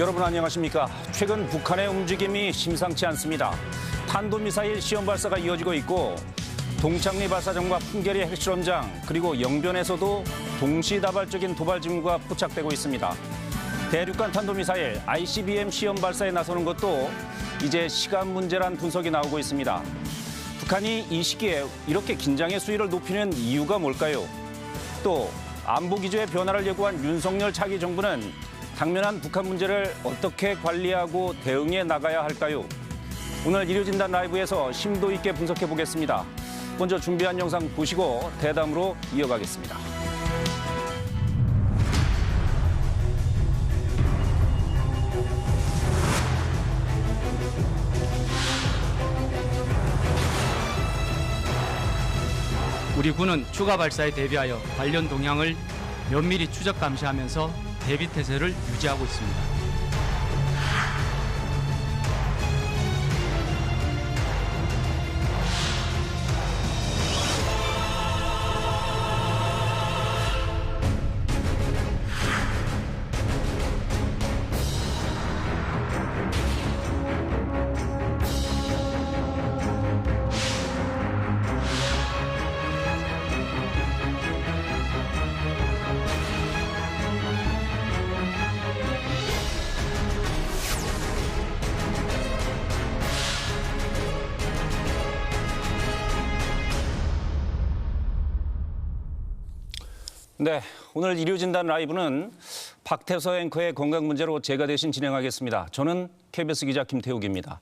여러분 안녕하십니까? 최근 북한의 움직임이 심상치 않습니다. 탄도미사일 시험 발사가 이어지고 있고 동창리 발사장과 풍계리 핵실험장 그리고 영변에서도 동시다발적인 도발 징후가 포착되고 있습니다. 대륙간 탄도미사일 ICBM 시험 발사에 나서는 것도 이제 시간 문제란 분석이 나오고 있습니다. 북한이 이 시기에 이렇게 긴장의 수위를 높이는 이유가 뭘까요? 또 안보 기조의 변화를 예고한 윤석열 차기 정부는 당면한 북한 문제를 어떻게 관리하고 대응해 나가야 할까요? 오늘 일요진단 라이브에서 심도 있게 분석해 보겠습니다. 먼저 준비한 영상 보시고 대담으로 이어가겠습니다. 우리 군은 추가 발사에 대비하여 관련 동향을 면밀히 추적 감시하면서 대비 태세를 유지하고 있습니다. 네, 오늘 일요진단 라이브는 박태서 앵커의 건강 문제로 제가 대신 진행하겠습니다. 저는 KBS 기자 김태욱입니다.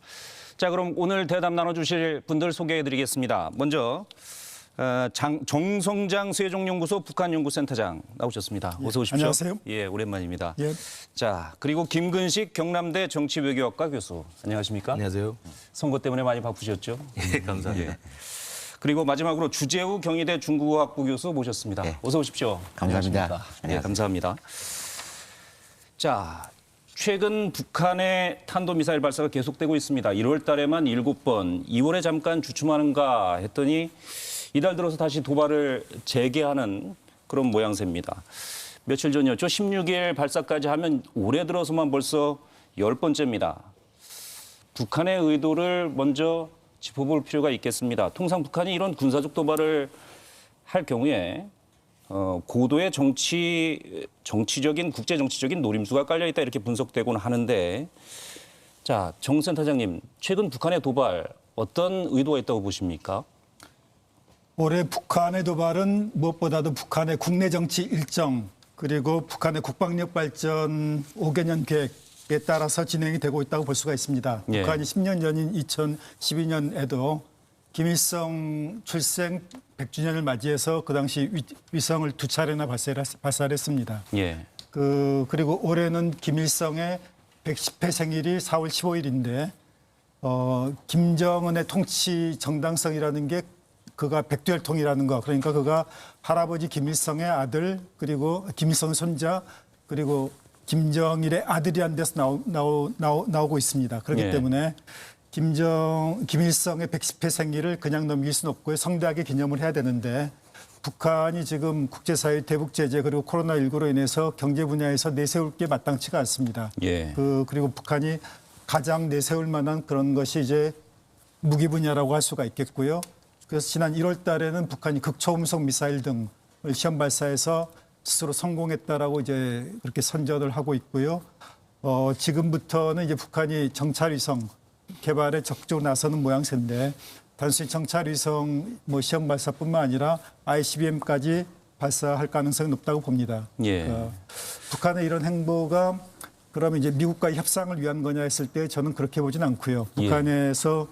자, 그럼 오늘 대담 나눠주실 분들 소개해드리겠습니다. 먼저 정성장 세종연구소 북한연구센터장 나오셨습니다. 어서 오십시오. 안녕하세요. 예, 오랜만입니다. 예. 자, 그리고 김근식 경남대 정치외교학과 교수. 안녕하십니까? 안녕하세요. 선거 때문에 많이 바쁘셨죠? 예, 감사합니다. 예. 그리고 마지막으로 주재우 경희대 중국어학부 교수 모셨습니다. 네. 어서 오십시오. 감사합니다. 안녕하십니까? 네, 안녕하세요. 감사합니다. 자, 최근 북한의 탄도미사일 발사가 계속되고 있습니다. 1월 달에만 7번, 2월에 잠깐 주춤하는가 했더니 이달 들어서 다시 도발을 재개하는 그런 모양새입니다. 며칠 전이었죠. 16일 발사까지 하면 올해 들어서만 벌써 10번째입니다. 북한의 의도를 먼저 짚어볼 필요가 있겠습니다. 통상 북한이 이런 군사적 도발을 할 경우에 고도의 정치적인 국제 정치적인 노림수가 깔려 있다 이렇게 분석되곤 하는데, 자, 정 센터장님, 최근 북한의 도발 어떤 의도가 있다고 보십니까? 올해 북한의 도발은 무엇보다도 북한의 국내 정치 일정 그리고 북한의 국방력 발전 5개년 계획에 따라서 진행이 되고 있다고 볼 수가 있습니다. 예. 북한이 10년 전인 2012년에도 김일성 출생 100주년을 맞이해서 그 당시 위성을 2차례나 발사를 했습니다. 예. 그리고 올해는 김일성의 110회 생일이 4월 15일인데 김정은의 통치 정당성이라는 게 그가 백두혈통이라는 거, 그러니까 그가 할아버지 김일성의 아들 그리고 김일성의 손자 그리고 김정일의 아들이라는 데서 나오고 있습니다. 그렇기 예. 때문에 김일성의 110회 생일을 그냥 넘길 수는 없고요. 성대하게 기념을 해야 되는데 북한이 지금 국제사회 대북 제재 그리고 코로나19로 인해서 경제 분야에서 내세울 게 마땅치가 않습니다. 예. 그리고 북한이 가장 내세울 만한 그런 것이 이제 무기 분야라고 할 수가 있겠고요. 그래서 지난 1월 달에는 북한이 극초음속 미사일 등을 시험 발사해서 스스로 성공했다라고 이제 그렇게 선전을 하고 있고요. 지금부터는 이제 북한이 정찰위성 개발에 적극적으로 나서는 모양새인데 단순히 정찰위성 시험 발사뿐만 아니라 ICBM까지 발사할 가능성이 높다고 봅니다. 예. 북한의 이런 행보가 그러면 이제 미국과의 협상을 위한 거냐 했을 때 저는 그렇게 보진 않고요. 예. 북한에서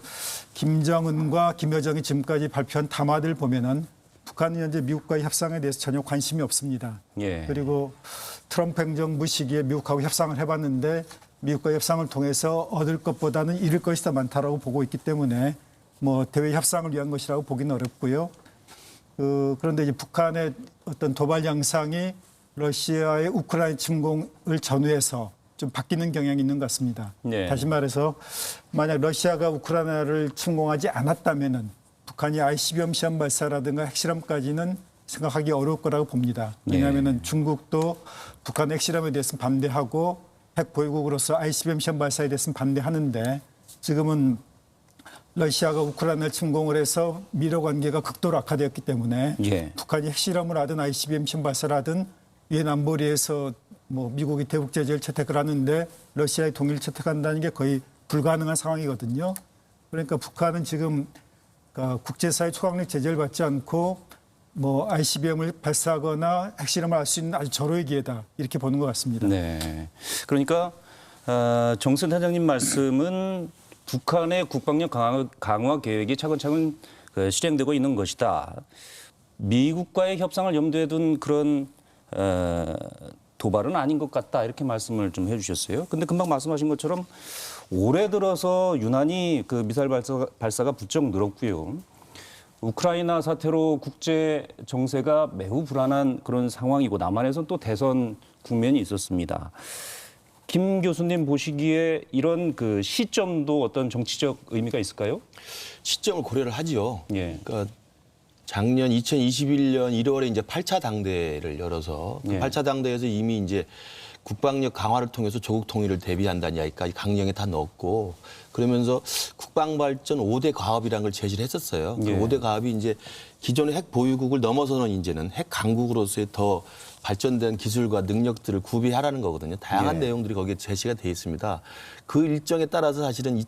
김정은과 김여정이 지금까지 발표한 담화들 보면은 북한은 현재 미국과의 협상에 대해서 전혀 관심이 없습니다. 예. 그리고 트럼프 행정부 시기에 미국하고 협상을 해봤는데 미국과 협상을 통해서 얻을 것보다는 잃을 것이 더 많다라고 보고 있기 때문에 대외 협상을 위한 것이라고 보기는 어렵고요. 그런데 이제 북한의 어떤 도발 양상이 러시아의 우크라이나 침공을 전후해서 좀 바뀌는 경향이 있는 것 같습니다. 네. 다시 말해서 만약 러시아가 우크라이나를 침공하지 않았다면은 북한이 ICBM 시험 발사라든가 핵실험까지는 생각하기 어려울 거라고 봅니다. 왜냐하면 중국도 북한 핵실험에 대해서 반대하고 핵 보유국으로서 ICBM 시험 발사에 대해서는 반대하는데 지금은 러시아가 우크라이나를 침공을 해서 미러 관계가 극도로 악화되었기 때문에 예. 북한이 핵실험을 하든 ICBM 시험 발사를 하든 유엔 안보리에서 뭐 미국이 대북 제재를 채택을 하는데 러시아의 동의를 채택한다는 게 거의 불가능한 상황이거든요. 그러니까 북한은 지금 국제사회 초강력 제재를 받지 않고 뭐 ICBM을 발사하거나 핵실험을 할 수 있는 아주 절호의 기회다 이렇게 보는 것 같습니다. 네. 그러니까 정선 단장님 말씀은 북한의 국방력 강화 계획이 차근차근 실행되고 있는 것이다. 미국과의 협상을 염두에 둔 그런 도발은 아닌 것 같다 이렇게 말씀을 좀 해주셨어요. 근데 금방 말씀하신 것처럼 올해 들어서 유난히 그 미사일 발사가 부쩍 늘었고요. 우크라이나 사태로 국제 정세가 매우 불안한 그런 상황이고 남한에서는 또 대선 국면이 있었습니다. 김 교수님 보시기에 이런 그 시점도 어떤 정치적 의미가 있을까요? 시점을 고려를 하지요. 예. 그러니까 작년 2021년 1월에 이제 8차 당대를 열어서 그 예. 8차 당대에서 이미 이제 국방력 강화를 통해서 조국 통일을 대비한다는 이야기까지 강령에 다 넣었고 그러면서 국방발전 5대 과업이라는 걸 제시를 했었어요. 그 예. 5대 과업이 이제 기존의 핵 보유국을 넘어서는 이제는 핵 강국으로서의 더 발전된 기술과 능력들을 구비하라는 거거든요. 다양한 예. 내용들이 거기에 제시가 돼 있습니다. 그 일정에 따라서 사실은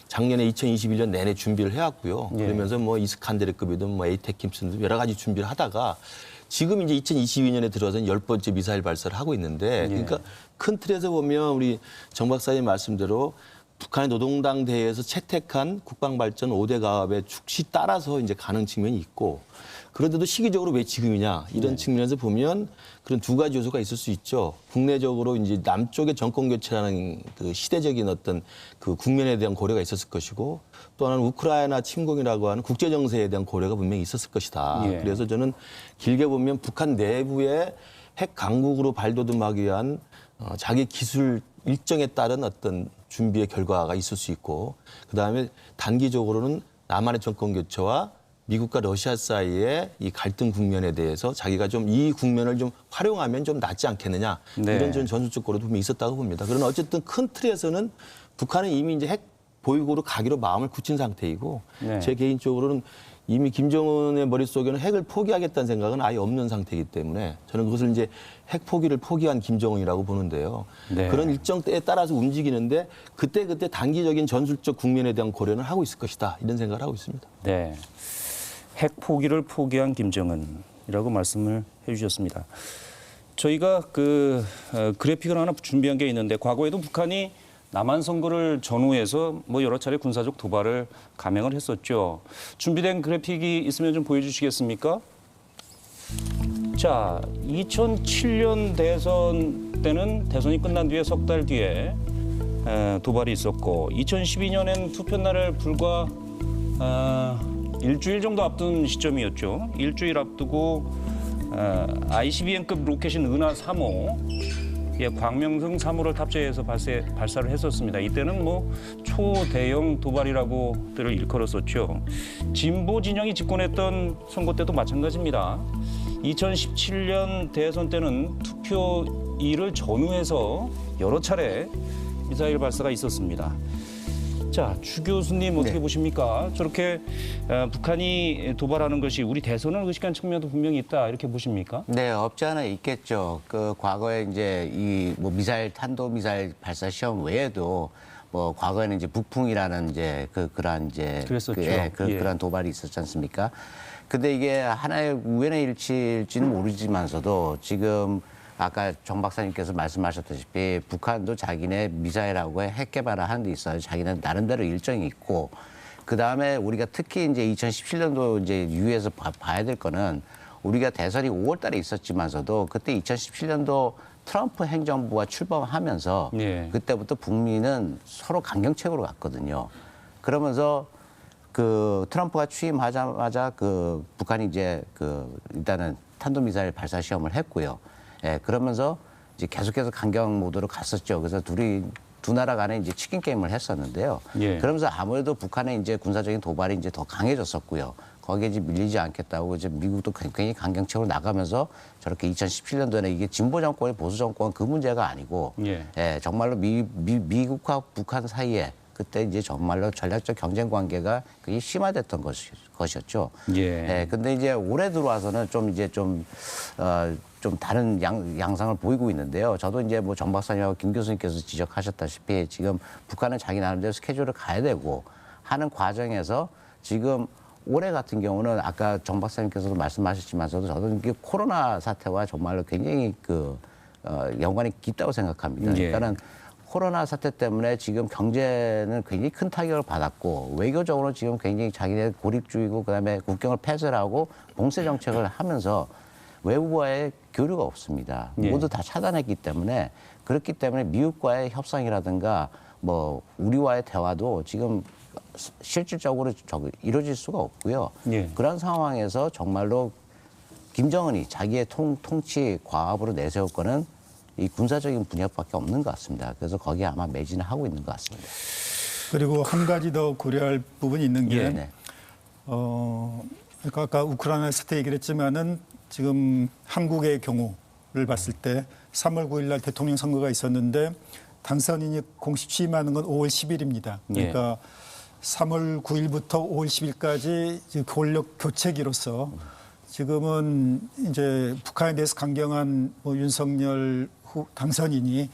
작년에 2021년 내내 준비를 해왔고요. 예. 그러면서 뭐 이스칸데르급이든 뭐 에이테킴스든 여러 가지 준비를 하다가 지금 이제 2022년에 들어서는 10번째 미사일 발사를 하고 있는데 그러니까 큰 틀에서 보면 우리 정 박사님 말씀대로 북한의 노동당 대회에서 채택한 국방발전 5대 가업의 축시 따라서 이제 가는 측면이 있고 그런데도 시기적으로 왜 지금이냐 이런 측면에서 보면 그런 두 가지 요소가 있을 수 있죠. 국내적으로 이제 남쪽의 정권 교체라는 그 시대적인 어떤 그 국면에 대한 고려가 있었을 것이고 또 하나는 우크라이나 침공이라고 하는 국제 정세에 대한 고려가 분명히 있었을 것이다. 예. 그래서 저는 길게 보면 북한 내부의 핵 강국으로 발돋움하기 위한 자기 기술 일정에 따른 어떤 준비의 결과가 있을 수 있고 그다음에 단기적으로는 남한의 정권 교체와 미국과 러시아 사이의 이 갈등 국면에 대해서 자기가 좀 이 국면을 좀 활용하면 좀 낫지 않겠느냐 네. 이런 좀 전술적 고려도 분명히 있었다고 봅니다. 그러나 어쨌든 큰 틀에서는 북한은 이미 이제 핵 보유국으로 가기로 마음을 굳힌 상태이고 네. 제 개인적으로는 이미 김정은의 머릿속에는 핵을 포기하겠다는 생각은 아예 없는 상태이기 때문에 저는 그것을 이제 핵 포기를 포기한 김정은이라고 보는데요. 네. 그런 일정 때에 따라서 움직이는데 그때 단기적인 전술적 국면에 대한 고려는 하고 있을 것이다 이런 생각을 하고 있습니다. 네. 핵 포기를 포기한 김정은이라고 말씀을 해주셨습니다. 저희가 그래픽을 하나 준비한 게 있는데 과거에도 북한이 남한 선거를 전후해서 뭐 여러 차례 군사적 도발을 감행을 했었죠. 준비된 그래픽이 있으면 좀 보여주시겠습니까? 자, 2007년 대선 때는 대선이 끝난 뒤에 석 달 뒤에 도발이 있었고 2012년엔 투표 날을 불과 일주일 정도 앞둔 시점이었죠. 일주일 앞두고 ICBM급 로켓인 은하 3호, 광명성 3호를 탑재해서 발사를 했었습니다. 이때는 뭐 초대형 도발이라고들을 일컬었었죠. 진보 진영이 집권했던 선거 때도 마찬가지입니다. 2017년 대선 때는 투표일을 전후해서 여러 차례 미사일 발사가 있었습니다. 자, 추 교수님 어떻게 보십니까? 저렇게 북한이 도발하는 것이 우리 대선을 의식한 측면도 분명히 있다 이렇게 보십니까? 네, 없지 않아 있겠죠. 그 과거에 이제 이 뭐 미사일 탄도 미사일 발사 시험 외에도 뭐 과거에는 이제 북풍이라는 이제 그러한 이제 그랬었죠. 그런 도발이 있었지 않습니까? 근데 이게 하나의 우연의 일치일지는 모르지만서도 지금 아까 정 박사님께서 말씀하셨다시피 북한도 자기네 미사일하고 핵 개발을 하는 데 있어요. 자기는 나름대로 일정이 있고 그다음에 우리가 특히 이제 2017년도 이제 유의해서 봐야 될 거는 우리가 대선이 5월 달에 있었지만서도 그때 2017년도 트럼프 행정부가 출범하면서 예. 그때부터 북미는 서로 강경책으로 갔거든요. 그러면서 그 트럼프가 취임하자마자 그 북한이 이제 일단은 탄도미사일 발사 시험을 했고요. 예, 그러면서 이제 계속해서 강경 모드로 갔었죠. 그래서 두 나라 간에 이제 치킨 게임을 했었는데요. 예. 그러면서 아무래도 북한의 이제 군사적인 도발이 이제 더 강해졌었고요. 거기에 이제 밀리지 않겠다고 이제 미국도 굉장히 강경책으로 나가면서 저렇게 2017년도에는 이게 진보 정권이 보수 정권 그 문제가 아니고 예, 정말로 미국과 북한 사이에 그때 이제 정말로 전략적 경쟁 관계가 굉장히 심화됐던 것이었죠. 예. 근데 이제 올해 들어와서는 좀 다른 양상을 보이고 있는데요. 저도 이제 뭐 정 박사님하고 김 교수님께서 지적하셨다시피 지금 북한은 자기 나름대로 스케줄을 가야 되고 하는 과정에서 지금 올해 같은 경우는 아까 정 박사님께서도 말씀하셨지만서도 저도 이게 코로나 사태와 정말로 굉장히 연관이 깊다고 생각합니다. 그러니까는 코로나 사태 때문에 지금 경제는 굉장히 큰 타격을 받았고 외교적으로 지금 굉장히 자기네 고립주의고 그다음에 국경을 폐쇄하고 봉쇄 정책을 하면서 외부와의 교류가 없습니다. 모두 다 차단했기 때문에 그렇기 때문에 미국과의 협상이라든가 뭐 우리와의 대화도 지금 실질적으로 이루어질 수가 없고요. 그런 상황에서 정말로 김정은이 자기의 통치 과업으로 내세울 거는 이 군사적인 분야밖에 없는 것 같습니다. 그래서 거기에 아마 매진을 하고 있는 것 같습니다. 그리고 한 가지 더 고려할 부분이 있는 게 그러니까 아까 우크라이나 사태 얘기를 했지만은 지금 한국의 경우를 봤을 때 3월 9일 날 대통령 선거가 있었는데 당선인이 공식 취임하는 건 5월 10일입니다. 그러니까 3월 9일부터 5월 10일까지 권력 교체기로서 지금은 이제 북한에 대해서 강경한 뭐 윤석열 당선인이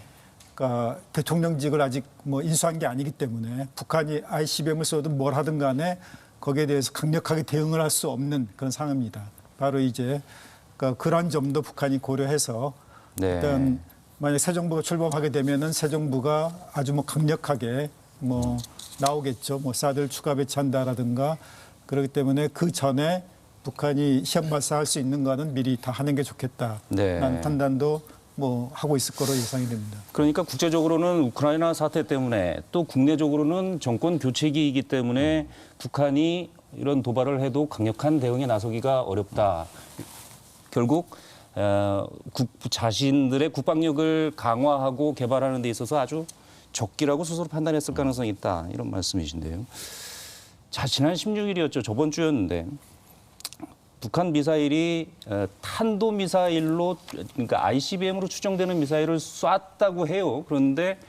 그러니까 대통령직을 아직 뭐 인수한 게 아니기 때문에 북한이 ICBM을 쏘든 뭘 하든 간에 거기에 대해서 강력하게 대응을 할 수 없는 그런 상황입니다. 바로 이제 그러니까 그런 점도 북한이 고려해서 일단 만약 새 정부가 출범하게 되면은 새 정부가 아주 뭐 강력하게 뭐 나오겠죠. 뭐 사드를 추가 배치한다라든가 그렇기 때문에 그 전에 북한이 시험 발사할 수 있는 거는 미리 다 하는 게 좋겠다라는 판단도 뭐 하고 있을 거로 예상이 됩니다. 그러니까 국제적으로는 우크라이나 사태 때문에 또 국내적으로는 정권 교체기이기 때문에 북한이 이런 도발을 해도 강력한 대응에 나서기가 어렵다. 결국 자신들의 국방력을 강화하고 개발하는 데 있어서 아주 적기라고 스스로 판단했을 가능성이 있다. 이런 말씀이신데요. 자, 지난 16일이었죠. 저번 주였는데 북한 미사일이 탄도미사일로 그러니까 ICBM으로 추정되는 미사일을 쐈다고 해요. 그런데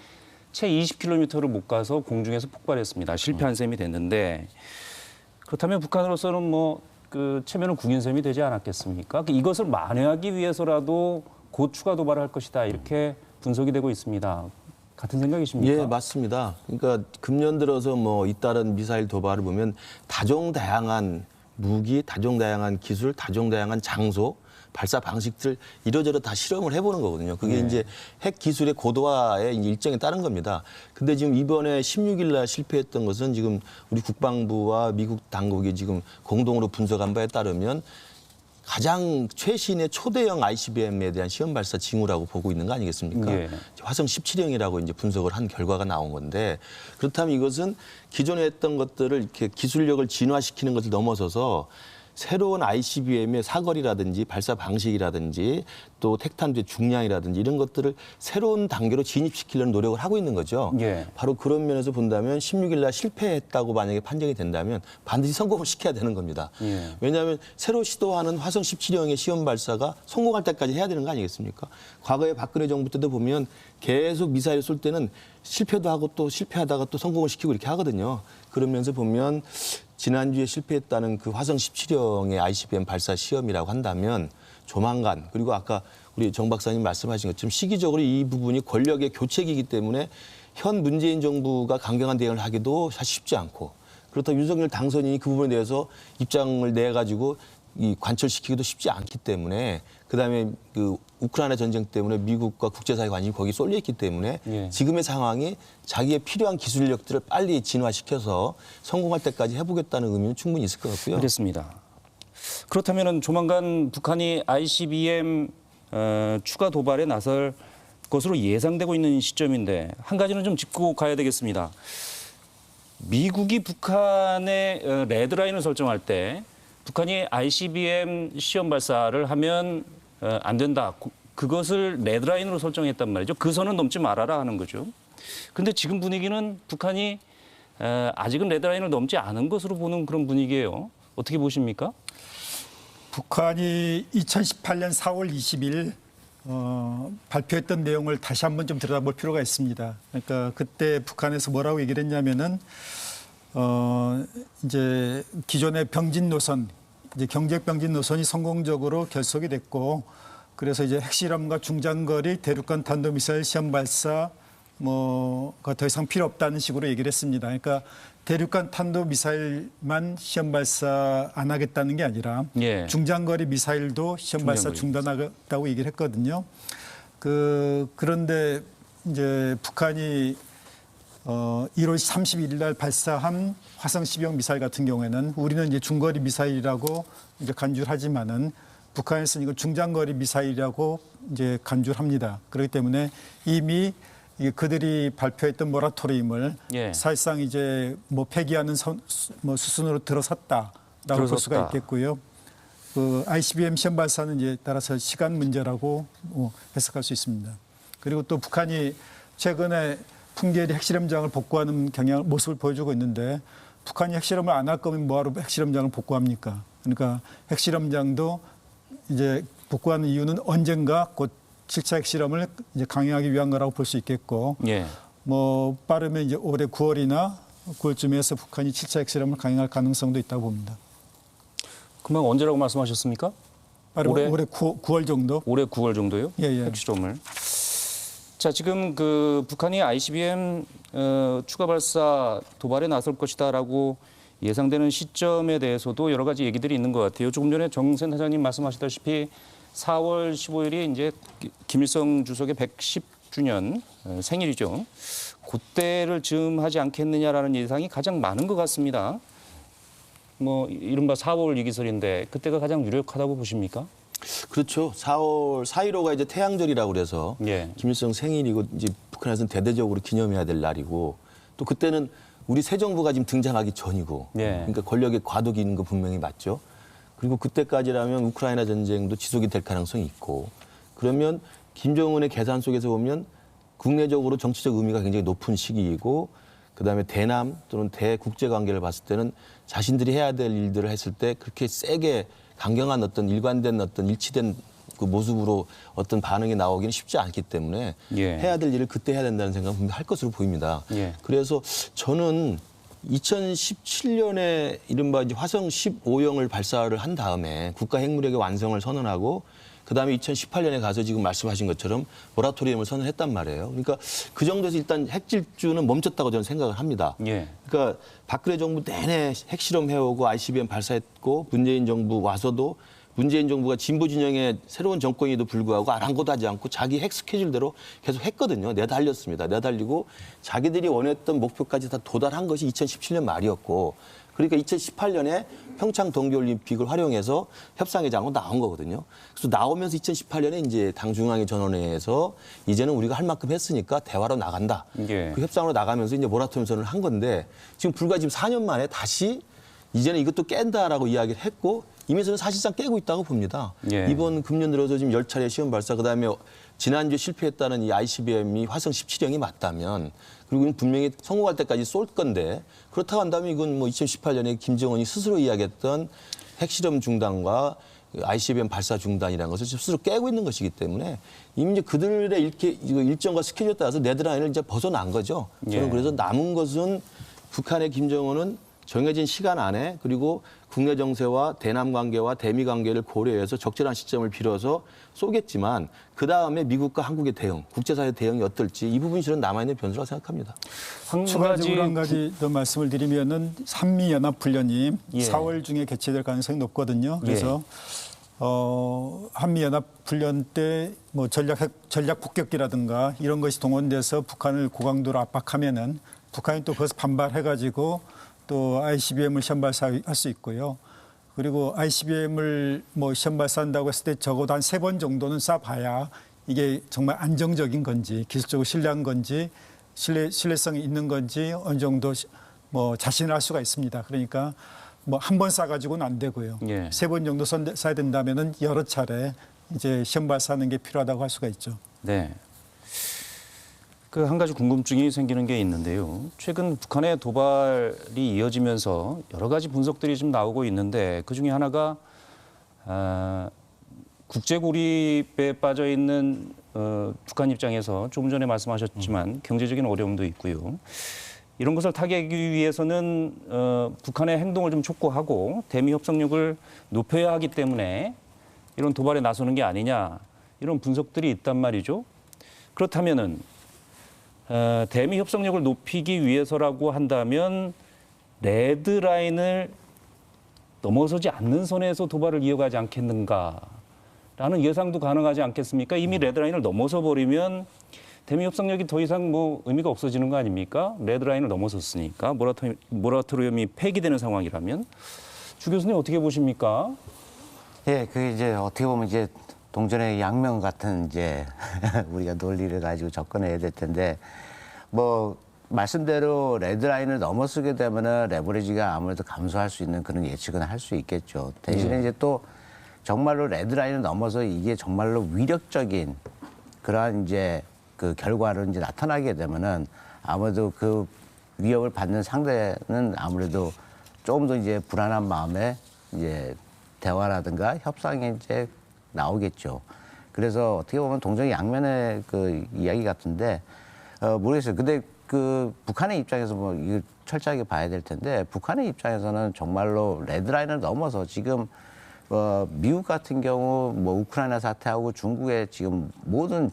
채 20km를 못 가서 공중에서 폭발했습니다. 실패한 셈이 됐는데 그렇다면 북한으로서는 뭐 그 체면은 구긴 셈이 되지 않았겠습니까? 이것을 만회하기 위해서라도 곧 추가 도발을 할 것이다. 이렇게 분석이 되고 있습니다. 같은 생각이십니까? 예, 맞습니다. 그러니까 금년 들어서 뭐 잇따른 미사일 도발을 보면 다종다양한 무기, 다종다양한 기술, 다종다양한 장소, 발사 방식들 이러저러 다 실험을 해보는 거거든요. 그게 이제 핵 기술의 고도화의 일정에 따른 겁니다. 근데 지금 이번에 16일 날 실패했던 것은 지금 우리 국방부와 미국 당국이 지금 공동으로 분석한 바에 따르면 가장 최신의 초대형 ICBM에 대한 시험 발사 징후라고 보고 있는 거 아니겠습니까? 화성 17형이라고 이제 분석을 한 결과가 나온 건데 그렇다면 이것은 기존에 했던 것들을 이렇게 기술력을 진화시키는 것을 넘어서서 새로운 ICBM의 사거리라든지 발사 방식이라든지 또 택탄두의 중량이라든지 이런 것들을 새로운 단계로 진입시키려는 노력을 하고 있는 거죠. 바로 그런 면에서 본다면 16일 날 실패했다고 만약에 판정이 된다면 반드시 성공을 시켜야 되는 겁니다. 왜냐하면 새로 시도하는 화성 17형의 시험 발사가 성공할 때까지 해야 되는 거 아니겠습니까? 과거에 박근혜 정부 때도 보면 계속 미사일 쏠 때는 실패도 하고 또 실패하다가 또 성공을 시키고 이렇게 하거든요. 그러면서 보면 지난주에 실패했다는 그 화성 17형의 ICBM 발사 시험이라고 한다면 조만간 그리고 아까 우리 정 박사님 말씀하신 것처럼 시기적으로 이 부분이 권력의 교체기이기 때문에 현 문재인 정부가 강경한 대응을 하기도 사실 쉽지 않고 그렇다고 윤석열 당선인이 그 부분에 대해서 입장을 내가지고 이 관철시키기도 쉽지 않기 때문에 그다음에 그 우크라이나 전쟁 때문에 미국과 국제사회 관심이 거기 쏠려 있기 때문에 지금의 상황이 자기의 필요한 기술력들을 빨리 진화시켜서 성공할 때까지 해보겠다는 의미는 충분히 있을 것 같고요. 그렇습니다. 그렇다면 조만간 북한이 ICBM 추가 도발에 나설 것으로 예상되고 있는 시점인데 한 가지는 좀 짚고 가야 되겠습니다. 미국이 북한의 레드라인을 설정할 때 북한이 ICBM 시험 발사를 하면 안 된다. 그것을 레드라인으로 설정했단 말이죠. 그 선은 넘지 말아라 하는 거죠. 그런데 지금 분위기는 북한이 아직은 레드라인을 넘지 않은 것으로 보는 그런 분위기예요. 어떻게 보십니까? 북한이 2018년 4월 20일 발표했던 내용을 다시 한번 좀 들여다볼 필요가 있습니다. 그러니까 그때 북한에서 뭐라고 얘기를 했냐면은 이제 기존의 병진 노선, 이제 경제 병진 노선이 성공적으로 결속이 됐고, 그래서 이제 핵실험과 중장거리 대륙간 탄도미사일 시험 발사 뭐가 더 이상 필요 없다는 식으로 얘기를 했습니다. 그러니까 대륙간 탄도미사일만 시험 발사 안 하겠다는 게 아니라 예. 중장거리 미사일도 시험 발사 중단하겠다고 얘기를 했거든요. 그런데 이제 북한이 1월 31일 날 발사한 화성 12형 미사일 같은 경우에는 우리는 이제 중거리 미사일이라고 이제 간주를 하지만은 북한에서는 이거 중장거리 미사일이라고 이제 간주를 합니다. 그렇기 때문에 이미 그들이 발표했던 모라토리움을 예. 사실상 이제 뭐 폐기하는 수순으로 들어섰다라고 볼 수가 있겠고요. 그 ICBM 시험 발사는 이제 따라서 시간 문제라고 해석할 수 있습니다. 그리고 또 북한이 최근에 풍계리 핵실험장을 복구하는 모습을 보여주고 있는데, 북한이 핵실험을 안 할 거면 뭐하러 핵실험장을 복구합니까? 그러니까 핵실험장도 이제 복구하는 이유는 언젠가 곧 7차 핵실험을 이제 강행하기 위한 거라고 볼 수 있겠고, 예. 뭐 빠르면 이제 올해 9월이나 9월쯤에서 북한이 7차 핵실험을 강행할 가능성도 있다고 봅니다. 금방 언제라고 말씀하셨습니까? 올해 9월 정도? 올해 9월 정도요? 예, 예. 핵실험을. 자, 지금 그 북한이 ICBM 추가 발사 도발에 나설 것이다라고 예상되는 시점에 대해서도 여러 가지 얘기들이 있는 것 같아요. 조금 전에 정 센터장님 말씀하셨다시피 4월 15일이 이제 김일성 주석의 110주년 생일이죠. 그때를 즈음하지 않겠느냐라는 예상이 가장 많은 것 같습니다. 뭐 이른바 4월 이기설인데 그때가 가장 유력하다고 보십니까? 그렇죠. 4월 4.15가 이제 태양절이라고 그래서 예. 김일성 생일이고 이제 북한에서는 대대적으로 기념해야 될 날이고, 또 그때는 우리 새 정부가 지금 등장하기 전이고, 예. 그러니까 권력의 과도기 있는 거 분명히 맞죠. 그리고 그때까지라면 우크라이나 전쟁도 지속이 될 가능성이 있고, 그러면 김정은의 계산 속에서 보면 국내적으로 정치적 의미가 굉장히 높은 시기이고, 그다음에 대남 또는 대국제 관계를 봤을 때는 자신들이 해야 될 일들을 했을 때 그렇게 세게 강경한 어떤 일관된 어떤 일치된 그 모습으로 어떤 반응이 나오기는 쉽지 않기 때문에 예. 해야 될 일을 그때 해야 된다는 생각은 분명히 할 것으로 보입니다. 예. 그래서 저는 2017년에 이른바 이제 화성 15형을 발사를 한 다음에 국가 핵무력의 완성을 선언하고, 그다음에 2018년에 가서 지금 말씀하신 것처럼 모라토리움을 선언했단 말이에요. 그러니까 그 정도에서 일단 핵질주는 멈췄다고 저는 생각을 합니다. 예. 그러니까 박근혜 정부 내내 핵실험 해오고 ICBM 발사했고, 문재인 정부 와서도 문재인 정부가 진보 진영의 새로운 정권에도 불구하고 아랑곳하지 않고 자기 핵 스케줄대로 계속 했거든요. 내달렸습니다. 내달리고 자기들이 원했던 목표까지 다 도달한 것이 2017년 말이었고, 그러니까 2018년에 평창 동계올림픽을 활용해서 협상회장으로 나온 거거든요. 그래서 나오면서 2018년에 이제 당중앙위 전원회에서 이제는 우리가 할 만큼 했으니까 대화로 나간다. 예. 그 협상으로 나가면서 이제 모라토리움 선언을 한 건데, 지금 불과 지금 4년 만에 다시 이제는 이것도 깬다라고 이야기를 했고, 이미 저는 사실상 깨고 있다고 봅니다. 예. 이번 금년 들어서 지금 10차례 시험 발사, 그다음에 지난주에 실패했다는 이 ICBM이 화성 17형이 맞다면, 그리고 이건 분명히 성공할 때까지 쏠 건데, 그렇다고 한다면 이건 뭐 2018년에 김정은이 스스로 이야기했던 핵실험 중단과 ICBM 발사 중단이라는 것을 스스로 깨고 있는 것이기 때문에 이미 이제 그들의 일정과 스케줄에 따라서 데드라인을 이제 벗어난 거죠. 저는 예. 그래서 남은 것은 북한의 김정은은 정해진 시간 안에, 그리고 국내 정세와 대남 관계와 대미 관계를 고려해서 적절한 시점을 빌어서 쏘겠지만, 그다음에 미국과 한국의 대응, 국제사회 대응이 어떨지 이 부분이 저는 남아있는 변수라고 생각합니다. 추가적으로 한 가지 더 말씀을 드리면은 한미연합훈련이 예. 4월 중에 개최될 가능성이 높거든요. 그래서 한미연합훈련 때 뭐 전략 폭격기라든가 이런 것이 동원돼서 북한을 고강도로 압박하면은 북한이 또 그것을 반발해가지고 또 ICBM을 시험 발사할 수 있고요. 그리고 ICBM을 뭐 시험 발사한다고 했을 때 적어도 한 3번 정도는 쏴봐야 이게 정말 안정적인 건지, 기술적으로 신뢰한 건지, 신뢰성이 있는 건지 어느 정도 뭐 자신을 할 수가 있습니다. 그러니까 뭐 한 번 쏴가지고는 안 되고요. 예. 3번 정도 쏴야 된다면은 여러 차례 이제 시험 발사하는 게 필요하다고 할 수가 있죠. 네. 그 한 가지 궁금증이 생기는 게 있는데요. 최근 북한의 도발이 이어지면서 여러 가지 분석들이 좀 나오고 있는데 그 중에 하나가 국제 고립에 빠져 있는 북한 입장에서 조금 전에 말씀하셨지만 경제적인 어려움도 있고요. 이런 것을 타개하기 위해서는 북한의 행동을 좀 촉구하고 대미 협상력을 높여야 하기 때문에 이런 도발에 나서는 게 아니냐 이런 분석들이 있단 말이죠. 그렇다면은 대미 협상력을 높이기 위해서라고 한다면 레드라인을 넘어서지 않는 선에서 도발을 이어가지 않겠는가라는 예상도 가능하지 않겠습니까? 이미 레드라인을 넘어서 버리면 대미 협상력이 더 이상 뭐 의미가 없어지는 거 아닙니까? 레드라인을 넘어섰으니까 모라토리엄이 폐기되는 상황이라면 주 교수님 어떻게 보십니까? 예, 그 이제 어떻게 보면 이제 동전의 양면 같은 이제 우리가 논리를 가지고 접근해야 될 텐데 뭐 말씀대로 레드라인을 넘어서게 되면은 레버리지가 아무래도 감소할 수 있는 그런 예측은 할 수 있겠죠. 대신에 이제 또 정말로 레드라인을 넘어서 이게 정말로 위력적인 그러한 이제 그 결과를 이제 나타나게 되면은 아무래도 그 위협을 받는 상대는 아무래도 조금 더 이제 불안한 마음에 이제 대화라든가 협상이 이제 나오겠죠. 그래서 어떻게 보면 동전의 양면의 그 이야기 같은데 모르겠어요. 근데 그 북한의 입장에서 뭐 이거 철저하게 봐야 될 텐데 북한의 입장에서는 정말로 레드라인을 넘어서 지금 미국 같은 경우 뭐 우크라이나 사태하고 중국의 지금 모든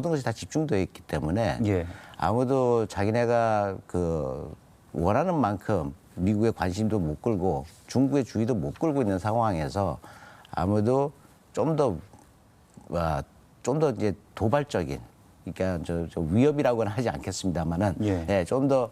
것이 다 집중되어 있기 때문에 예. 아무도 자기네가 그 원하는 만큼 미국의 관심도 못 끌고 중국의 주의도 못 끌고 있는 상황에서 아무도 좀 더 이제 도발적인 그러니까 저 위협이라고는 하지 않겠습니다만은 예. 좀 더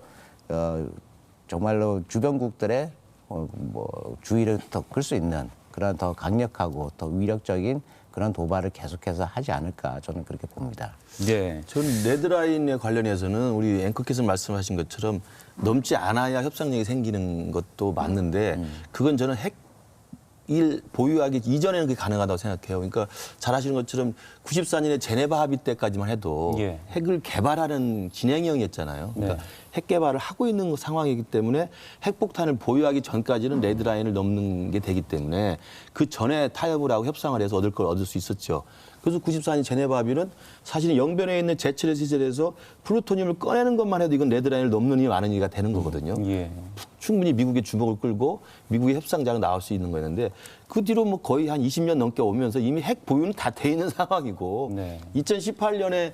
정말로 주변국들의 뭐 주의를 더 끌 수 있는 그런 더 강력하고 더 위력적인 그런 도발을 계속해서 하지 않을까 저는 그렇게 봅니다. 네. 저는 레드라인에 관련해서는 우리 앵커께서 말씀하신 것처럼 넘지 않아야 협상력이 생기는 것도 맞는데 그건 저는 핵일 보유하기 이전에는 그게 가능하다고 생각해요. 그러니까 잘 아시는 것처럼 94년에 제네바 합의 때까지만 해도 예. 핵을 개발하는 진행형이었잖아요. 그러니까 네. 핵 개발을 하고 있는 상황이기 때문에 핵폭탄을 보유하기 전까지는 레드라인을 넘는 게 되기 때문에 그 전에 타협을 하고 협상을 해서 얻을 걸 얻을 수 있었죠. 그래서 94년 제네바 합의는 사실은 영변에 있는 제철의 시설에서 플루토늄을 꺼내는 것만 해도 이건 레드라인을 넘는 이 많은 얘기가 되는 거거든요. 예. 충분히 미국의 주목을 끌고 미국의 협상자가 나올 수 있는 거였는데 그 뒤로 뭐 거의 한 20년 넘게 오면서 이미 핵 보유는 다 돼 있는 상황이고 네. 2018년에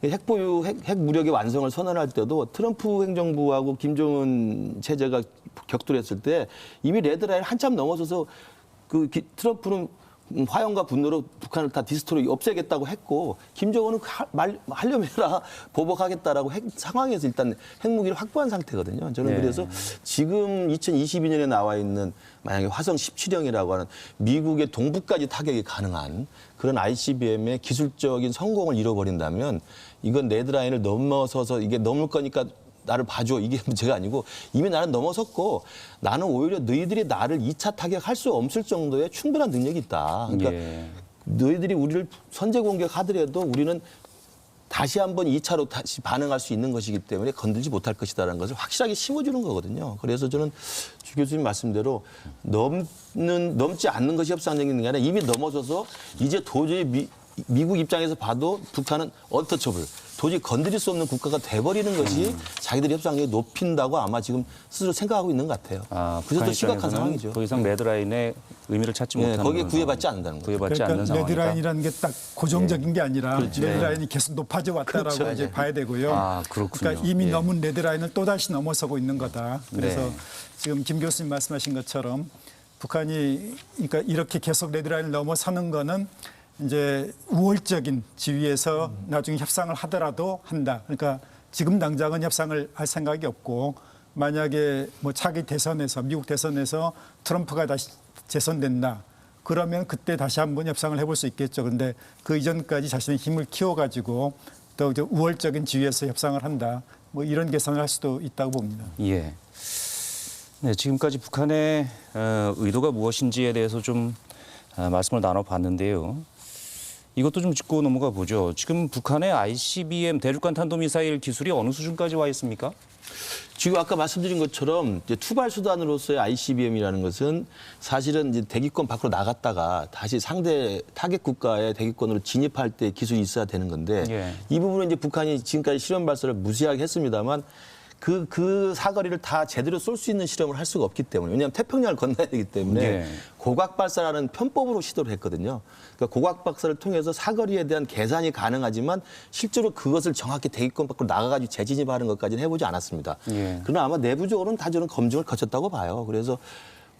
핵 보유, 핵 무력의 완성을 선언할 때도 트럼프 행정부하고 김정은 체제가 격돌했을 때 이미 레드라인 한참 넘어서서 트럼프는 화염과 분노로 북한을 다 디스트로이 없애겠다고 했고 김정은은 하려면 해라 보복하겠다라고 상황에서 일단 핵무기를 확보한 상태거든요. 저는 네. 그래서 지금 2022년에 나와 있는 만약에 화성 17형이라고 하는 미국의 동부까지 타격이 가능한 그런 ICBM의 기술적인 성공을 잃어버린다면 이건 레드라인을 넘어서서 이게 넘을 거니까 나를 봐줘. 이게 문제가 아니고 이미 나는 넘어섰고 나는 오히려 너희들이 나를 2차 타격할 수 없을 정도의 충분한 능력이 있다. 그러니까 예. 너희들이 우리를 선제 공격하더라도 우리는 다시 한번 2차로 다시 반응할 수 있는 것이기 때문에 건들지 못할 것이다라는 것을 확실하게 심어주는 거거든요. 그래서 저는 주 교수님 말씀대로 넘지 않는 것이 협상적인 게 아니라 이미 넘어서서 이제 도저히 미국 입장에서 봐도 북한은 언터처블, 도저히 건드릴 수 없는 국가가 돼버리는 것이 자기들이 협상력을 높인다고 아마 지금 스스로 생각하고 있는 것 같아요. 그래서 더 심각한 상황이죠. 더 이상 레드라인의 의미를 찾지 못하는 거기에 그런 구애받지 상황. 않는다는 거죠. 구애받지 않는 그러니까 상황이다. 레드라인이라는 게 딱 고정적인 게 아니라 그렇죠. 레드라인이 계속 높아져 왔다라고 그렇죠. 이제 봐야 되고요. 아, 그렇군요. 그러니까 이미 예. 넘은 레드라인을 또 다시 넘어서고 있는 거다. 그래서 네. 지금 김 교수님 말씀하신 것처럼 북한이 그러니까 이렇게 계속 레드라인을 넘어서는 거는 이제 우월적인 지위에서 나중에 협상을 하더라도 한다. 그러니까 지금 당장은 협상을 할 생각이 없고 만약에 뭐 차기 대선에서 미국 대선에서 트럼프가 다시 재선된다. 그러면 그때 다시 한번 협상을 해볼 수 있겠죠. 그런데 그 이전까지 자신의 힘을 키워가지고 더 이제 우월적인 지위에서 협상을 한다. 뭐 이런 계산을 할 수도 있다고 봅니다. 예. 네, 지금까지 북한의 의도가 무엇인지에 대해서 좀 말씀을 나눠봤는데요. 이것도 좀 짚고 넘어가 보죠. 지금 북한의 ICBM 대륙간 탄도미사일 기술이 어느 수준까지 와 있습니까? 지금 아까 말씀드린 것처럼 이제 투발 수단으로서의 ICBM이라는 것은 사실은 이제 대기권 밖으로 나갔다가 다시 상대 타겟 국가의 대기권으로 진입할 때 기술이 있어야 되는 건데 예. 이 부분은 이제 북한이 지금까지 실험 발사를 무시하게 했습니다만 그 사거리를 다 제대로 쏠 수 있는 실험을 할 수가 없기 때문에 왜냐하면 태평양을 건너야 되기 때문에 예. 고각 발사라는 편법으로 시도를 했거든요. 그러니까 고각 발사를 통해서 사거리에 대한 계산이 가능하지만 실제로 그것을 정확히 대기권 밖으로 나가가지고 재진입하는 것까지는 해보지 않았습니다. 예. 그러나 아마 내부적으로는 다 저는 검증을 거쳤다고 봐요. 그래서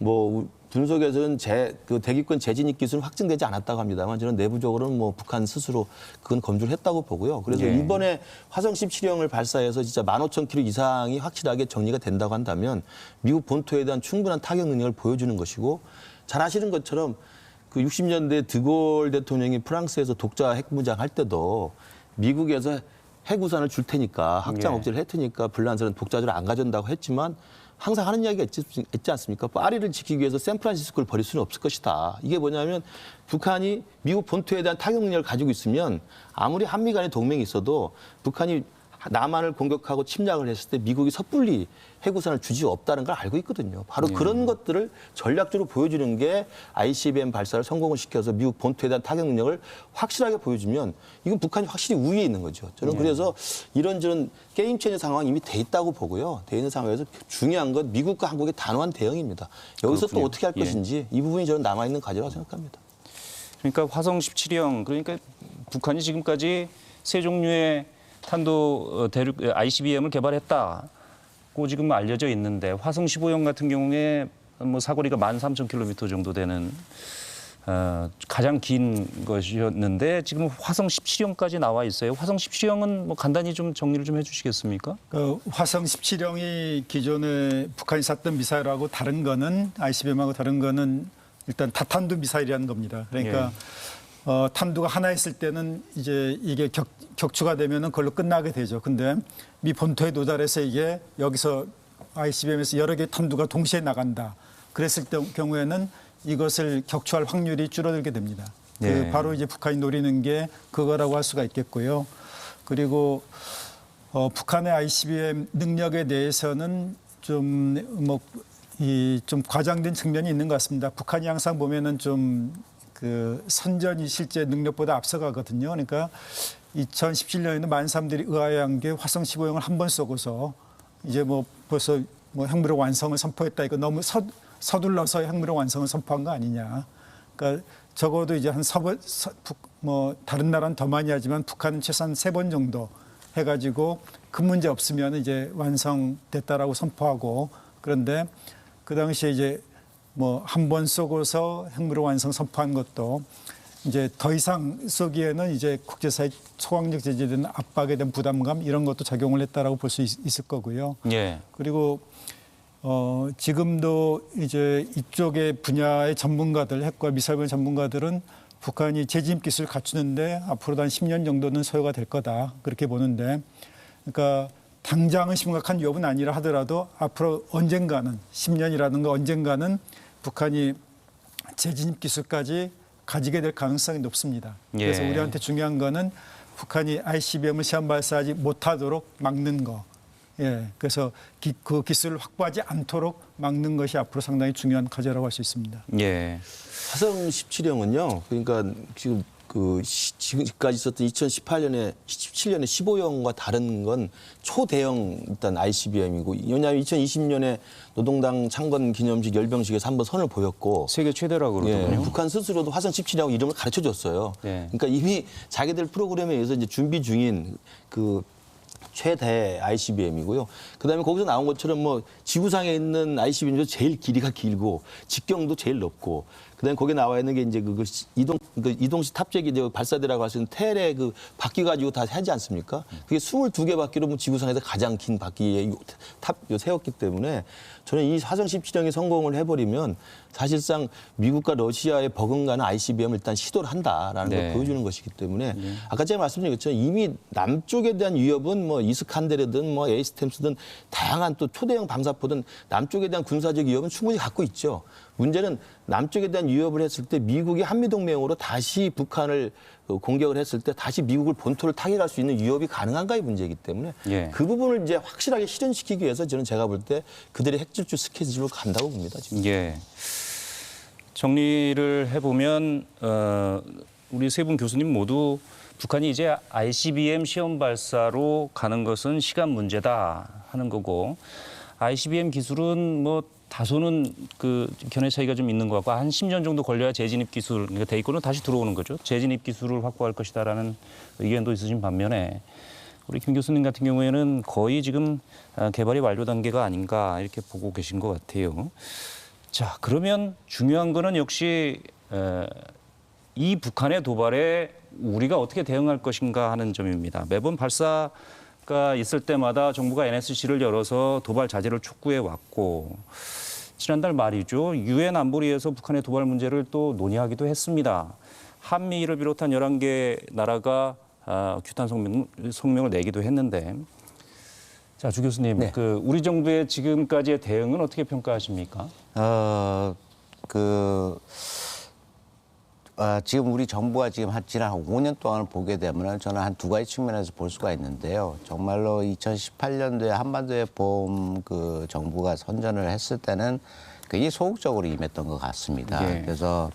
뭐 분석에서는 그 대기권 재진입 기술은 확증되지 않았다고 합니다만 저는 내부적으로는 뭐 북한 스스로 그건 검증을 했다고 보고요. 그래서 예. 이번에 화성 17형을 발사해서 진짜 15,000km 이상이 확실하게 정리가 된다고 한다면 미국 본토에 대한 충분한 타격 능력을 보여주는 것이고 잘 아시는 것처럼 그 60년대 드골 대통령이 프랑스에서 독자 핵무장 할 때도 미국에서 핵우산을 줄 테니까 확장 예. 억제를 할 테니까 불란서는 독자적으로 안 가져온다고 했지만 항상 하는 이야기가 있지 않습니까? 파리를 지키기 위해서 샌프란시스코를 버릴 수는 없을 것이다. 이게 뭐냐면 북한이 미국 본토에 대한 타격 능력을 가지고 있으면 아무리 한미 간의 동맹이 있어도 북한이 남한을 공격하고 침략을 했을 때 미국이 섣불리 핵우산을 주지 없다는 걸 알고 있거든요. 바로 그런 것들을 전략적으로 보여주는 게 ICBM 발사를 성공을 시켜서 미국 본토에 대한 타격 능력을 확실하게 보여주면 이건 북한이 확실히 우위에 있는 거죠. 저는 그래서 이런저런 게임 체인저 상황이 이미 돼 있다고 보고요. 돼 있는 상황에서 중요한 건 미국과 한국의 단호한 대응입니다. 여기서 그렇군요. 또 어떻게 할 예. 것인지 이 부분이 저는 남아있는 과제라고 생각합니다. 그러니까 화성 17형 그러니까 북한이 지금까지 세 종류의 탄도 대륙 ICBM을 개발했다고 지금 알려져 있는데 화성 15형 같은 경우에 뭐 사거리가 13,000km 정도 되는 가장 긴 것이었는데 지금 화성 17형까지 나와 있어요. 화성 17형은 뭐 간단히 좀 정리를 좀 해주시겠습니까? 그 화성 17형이 기존에 북한이 쐈던 미사일하고 다른 거는 ICBM하고 다른 거는 일단 다탄두 미사일이라는 겁니다. 그러니까 탄두가 하나 있을 때는 이제 이게 격추가 되면은 그걸로 끝나게 되죠. 근데 미 본토에 도달해서 이게 여기서 ICBM에서 여러 개의 탄두가 동시에 나간다. 그랬을 경우에는 이것을 격추할 확률이 줄어들게 됩니다. 네. 그 바로 이제 북한이 노리는 게 그거라고 할 수가 있겠고요. 그리고 북한의 ICBM 능력에 대해서는 좀 과장된 측면이 있는 것 같습니다. 북한이 항상 보면은 좀 그 선전이 실제 능력보다 앞서가거든요. 그러니까 2017년에는 많은 사람들이 의아해한 게 화성 15형을 한 번 쏘고서 이제 뭐 벌써 뭐 핵무력 완성을 선포했다. 이거 너무 서둘러서 핵무력 완성을 선포한 거 아니냐. 그러니까 적어도 이제 한 다른 나라는 더 많이 하지만 북한은 최소한 3번 정도 해가지고 큰 문제 없으면 이제 완성됐다라고 선포하고 그런데 그 당시에 이제 뭐 한 번 쏘고서 핵무력 완성 선포한 것도 이제 더 이상 쏘기에는 이제 국제사회 초강력 제재에 대한 압박에 대한 부담감 이런 것도 작용을 했다라고 볼 수 있을 거고요. 예. 그리고 지금도 이제 이쪽의 분야의 전문가들, 핵과 미사일 분야 전문가들은 북한이 재진입 기술을 갖추는데 앞으로도 한 10년 정도는 소요가 될 거다 그렇게 보는데, 그러니까 당장은 심각한 위협은 아니라 하더라도 앞으로 언젠가는 10년이라든가 언젠가는 북한이 재진입 기술까지 가지게 될 가능성이 높습니다. 그래서 예. 우리한테 중요한 거는 북한이 ICBM을 시험 발사하지 못하도록 막는 거. 예, 그래서 그 기술을 확보하지 않도록 막는 것이 앞으로 상당히 중요한 과제라고 할 수 있습니다. 예. 화성 17형은요. 그러니까 지금 지금까지 있었던 2017년에 15형과 다른 건 초대형 일단 ICBM이고, 왜냐하면 2020년에 노동당 창건 기념식 열병식에서 한번 선을 보였고 세계 최대라고 그러더군요. 북한 스스로도 화성 17이라고 이름을 가르쳐 줬어요. 예. 그러니까 이미 자기들 프로그램에 의해서 이제 준비 중인 그 최대 ICBM이고요. 그다음에 거기서 나온 것처럼 뭐 지구상에 있는 ICBM 중에서 제일 길이가 길고 직경도 제일 높고, 그다음에 거기에 나와 있는 게 이제 이동식 탑재기 발사대라고 할 수 있는 텔에 그 바퀴 가지고 다 하지 않습니까? 그게 22개 바퀴로 뭐 지구상에서 가장 긴 바퀴에 세웠기 때문에 저는 이 화성 17형이 성공을 해버리면 사실상 미국과 러시아의 버금가는 ICBM을 일단 시도를 한다라는 네. 걸 보여주는 것이기 때문에 아까 제가 말씀드린 것처럼 이미 남쪽에 대한 위협은 뭐 이스칸데르든 뭐 에이스템스든 다양한 또 초대형 방사포든 남쪽에 대한 군사적 위협은 충분히 갖고 있죠. 문제는 남쪽에 대한 위협을 했을 때 미국이 한미동맹으로 다시 북한을 공격을 했을 때 다시 미국을 본토를 타격할 수 있는 위협이 가능한가의 문제이기 때문에 예. 그 부분을 이제 확실하게 실현시키기 위해서 저는 제가 볼 때 그들의 핵질주 스케줄로 간다고 봅니다. 지금. 예. 정리를 해보면 우리 세 분 교수님 모두 북한이 이제 ICBM 시험 발사로 가는 것은 시간 문제다 하는 거고 ICBM 기술은 뭐 다소는 그 견해 차이가 좀 있는 것 같고 한 10년 정도 걸려야 재진입 기술, 그러니까 대입고는 다시 들어오는 거죠. 재진입 기술을 확보할 것이다라는 의견도 있으신 반면에 우리 김 교수님 같은 경우에는 거의 지금 개발이 완료 단계가 아닌가 이렇게 보고 계신 것 같아요. 자, 그러면 중요한 거는 역시 이 북한의 도발에 우리가 어떻게 대응할 것인가 하는 점입니다. 매번 발사가 있을 때마다 정부가 NSC를 열어서 도발 자제를 촉구해 왔고 지난달 말이죠. 유엔 안보리에서 북한의 도발 문제를 또 논의하기도 했습니다. 한미를 비롯한 11개 나라가 규탄 성명을 내기도 했는데 자, 주 교수님, 네. 그 우리 정부의 지금까지의 대응은 어떻게 평가하십니까? 지금 우리 정부가 지금 지난 5년 동안을 보게 되면 저는 한 두 가지 측면에서 볼 수가 있는데요. 정말로 2018년도에 한반도에 봄 그 정부가 선전을 했을 때는 굉장히 소극적으로 임했던 것 같습니다. 예. 그래서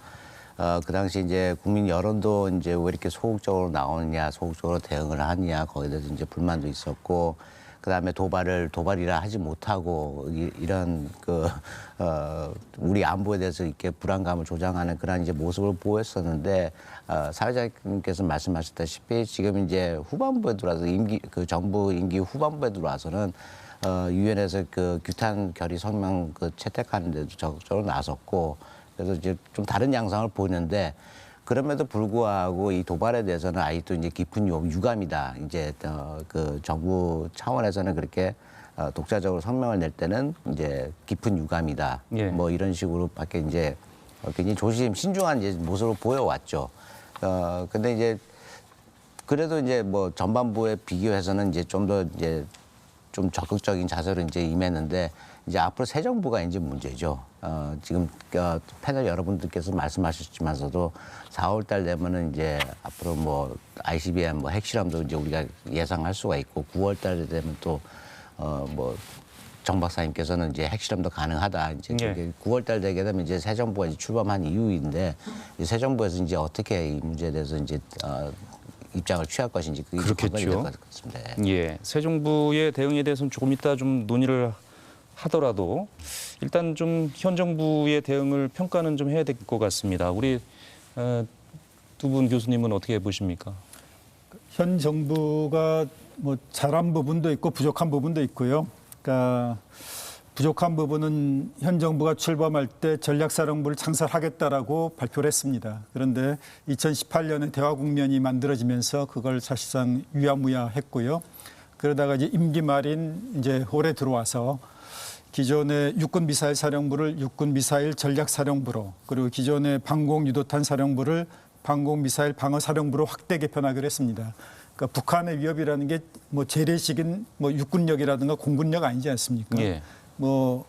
그 당시 이제 국민 여론도 이제 왜 이렇게 소극적으로 나오느냐, 소극적으로 대응을 하느냐 거기에 대해서 이제 불만도 있었고. 그다음에 도발이라 하지 못하고 이런 우리 안보에 대해서 이렇게 불안감을 조장하는 그런 이제 모습을 보였었는데 사회자님께서 말씀하셨다시피 지금 이제 후반부에 들어와서 정부 임기 후반부에 들어와서는 유엔에서 그 규탄 결의 성명 채택하는 데도 적극적으로 나섰고 그래서 이제 좀 다른 양상을 보이는데. 그럼에도 불구하고 이 도발에 대해서는 아직도 이제 깊은 유감이다. 이제 그 정부 차원에서는 그렇게 독자적으로 성명을 낼 때는 이제 깊은 유감이다. 예. 뭐 이런 식으로밖에 이제 굉장히 신중한 이제 모습으로 보여왔죠. 근데 이제 그래도 이제 뭐 전반부에 비교해서는 이제 좀 더 이제 좀 적극적인 자세로 이제 임했는데 이제 앞으로 새 정부가 이제 문제죠. 지금 패널 여러분들께서 말씀하셨지만서도 4월 달 되면은 이제 앞으로 뭐 ICBM 뭐 핵실험도 이제 우리가 예상할 수가 있고 9월 달에 되면 또 뭐 정 박사님께서는 이제 핵실험도 가능하다. 이제 네. 9월 달 되게 되면 이제 새 정부가 이제 출범한 이후인데 새 정부에서 이제 어떻게 이 문제에 대해서 이제 입장을 취할 것인지 그게 그렇겠죠. 관건이 될 것 같습니다. 예, 새 정부의 대응에 대해서는 조금 이따 좀 논의를 하더라도 일단 좀 현 정부의 대응을 평가는 좀 해야 될 것 같습니다. 우리 두 분 교수님은 어떻게 보십니까? 현 정부가 뭐 잘한 부분도 있고 부족한 부분도 있고요. 그러니까 부족한 부분은 현 정부가 출범할 때 전략사령부를 창설하겠다라고 발표를 했습니다. 그런데 2018년에 대화 국면이 만들어지면서 그걸 사실상 유야무야했고요. 그러다가 이제 임기 말인 이제 올해 들어와서 기존의 육군 미사일 사령부를 육군 미사일 전략 사령부로 그리고 기존의 방공 유도탄 사령부를 방공 미사일 방어 사령부로 확대 개편하기로 했습니다. 그러니까 북한의 위협이라는 게 뭐 재래식인 뭐 육군력이라든가 공군력 아니지 않습니까? 예. 뭐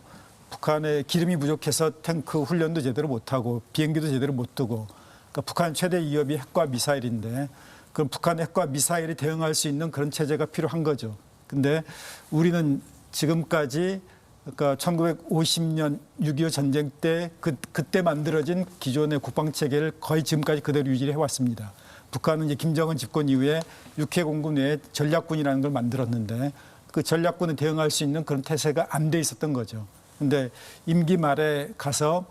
북한의 기름이 부족해서 탱크 훈련도 제대로 못하고 비행기도 제대로 못 뜨고 그러니까 북한 최대 위협이 핵과 미사일인데 그럼 북한 핵과 미사일이 대응할 수 있는 그런 체제가 필요한 거죠. 근데 우리는 지금까지 그러니까 1950년 6.25 전쟁 때 그때 만들어진 기존의 국방 체계를 거의 지금까지 그대로 유지해 왔습니다. 북한은 이제 김정은 집권 이후에 육해공군 외에 전략군이라는 걸 만들었는데 그 전략군에 대응할 수 있는 그런 태세가 안 돼 있었던 거죠. 그런데 임기 말에 가서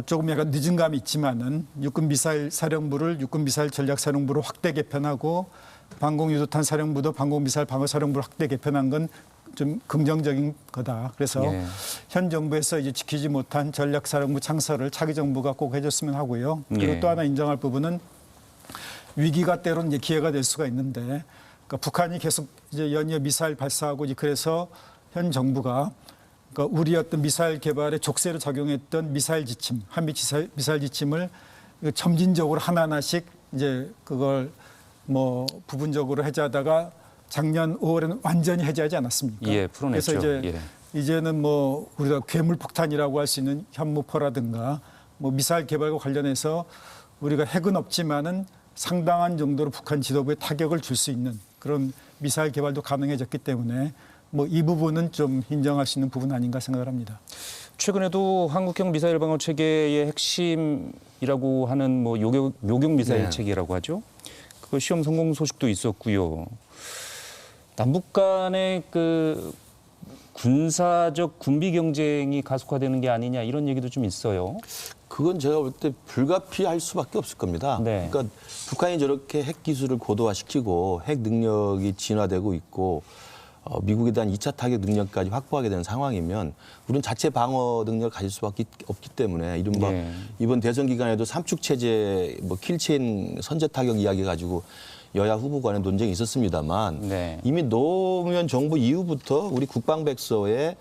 조금 약간 늦은 감이 있지만은 육군 미사일 사령부를 육군 미사일 전략 사령부로 확대 개편하고 방공 유도탄 사령부도 방공 미사일 방어 사령부로 확대 개편한 건 좀 긍정적인 거다. 그래서 예. 현 정부에서 이제 지키지 못한 전략 사령부 창설을 차기 정부가 꼭 해줬으면 하고요. 그리고 예. 또 하나 인정할 부분은 위기가 때로는 이제 기회가 될 수가 있는데 그러니까 북한이 계속 이제 연이어 미사일 발사하고 이제 그래서 현 정부가 그러니까 우리 어떤 미사일 개발에 족쇄로 작용했던 미사일 지침, 한미 미사일 지침을 점진적으로 하나하나씩 이제 그걸 뭐 부분적으로 해제하다가 작년 5월에는 완전히 해제하지 않았습니까? 예, 풀어냈죠. 그래서 이제 이제는 뭐 우리가 괴물 폭탄이라고 할 수 있는 현무포라든가 뭐 미사일 개발과 관련해서 우리가 핵은 없지만은 상당한 정도로 북한 지도부에 타격을 줄 수 있는 그런 미사일 개발도 가능해졌기 때문에 뭐 이 부분은 좀 인정할 수 있는 부분 아닌가 생각을 합니다. 최근에도 한국형 미사일 방어 체계의 핵심이라고 하는 뭐 요격 미사일 체계라고 하죠. 그 시험 성공 소식도 있었고요. 남북 간의 그 군사적 군비 경쟁이 가속화되는 게 아니냐 이런 얘기도 좀 있어요. 그건 제가 볼 때 불가피할 수밖에 없을 겁니다. 네. 그러니까 북한이 저렇게 핵 기술을 고도화시키고 핵 능력이 진화되고 있고 미국에 대한 2차 타격 능력까지 확보하게 되는 상황이면 우리는 자체 방어 능력을 가질 수밖에 없기 때문에 이른바 이번 대선 기간에도 삼축 체제 뭐 킬체인 선제 타격 이야기 가지고 여야 후보 간의 논쟁이 있었습니다만 이미 노무현 정부 이후부터 우리 국방백서에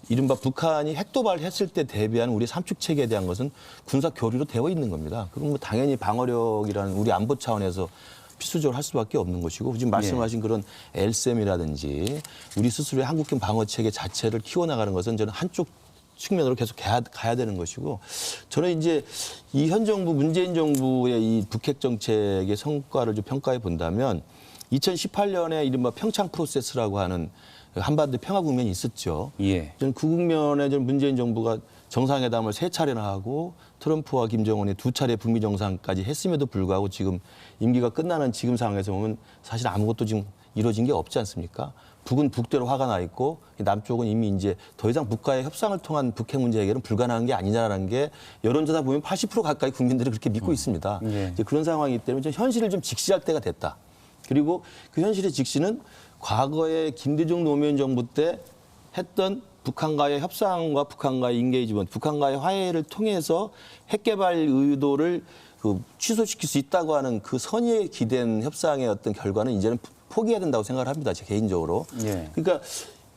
이른바 북한이 핵 도발했을 때 대비한 우리 삼축 체계에 대한 것은 군사 교류로 되어 있는 겁니다. 그럼 뭐 당연히 방어력이라는 우리 안보 차원에서 필수적으로 할 수밖에 없는 것이고 지금 말씀하신 그런 LSM이라든지 우리 스스로의 한국형 방어 체계 자체를 키워나가는 것은 저는 한쪽 측면으로 계속 가야 되는 것이고 저는 이제 이 현 정부 문재인 정부의 이 북핵 정책의 성과를 좀 평가해 본다면 2018년에 이른바 평창 프로세스라고 하는 한반도 평화 국면이 있었죠. 저는 그 국면에 좀 문재인 정부가 정상회담을 3차례나 하고 트럼프와 김정은이 2차례 북미 정상까지 했음에도 불구하고 지금 임기가 끝나는 지금 상황에서 보면 사실 아무것도 지금 이루어진 게 없지 않습니까? 북은 북대로 화가 나 있고 남쪽은 이미 이제 더 이상 북과의 협상을 통한 북핵 문제 해결은 불가능한 게 아니냐라는 게 여론조사 보면 80% 가까이 국민들이 그렇게 믿고 있습니다. 이제 그런 상황이기 때문에 좀 현실을 좀 직시할 때가 됐다. 그리고 그 현실의 직시는 과거에 김대중 노무현 정부 때 했던 북한과의 협상과 북한과의 인게이지먼트, 북한과의 화해를 통해서 핵 개발 의도를 취소시킬 수 있다고 하는 그 선의에 기댄 협상의 어떤 결과는 이제는 포기해야 된다고 생각을 합니다. 제 개인적으로. 그러니까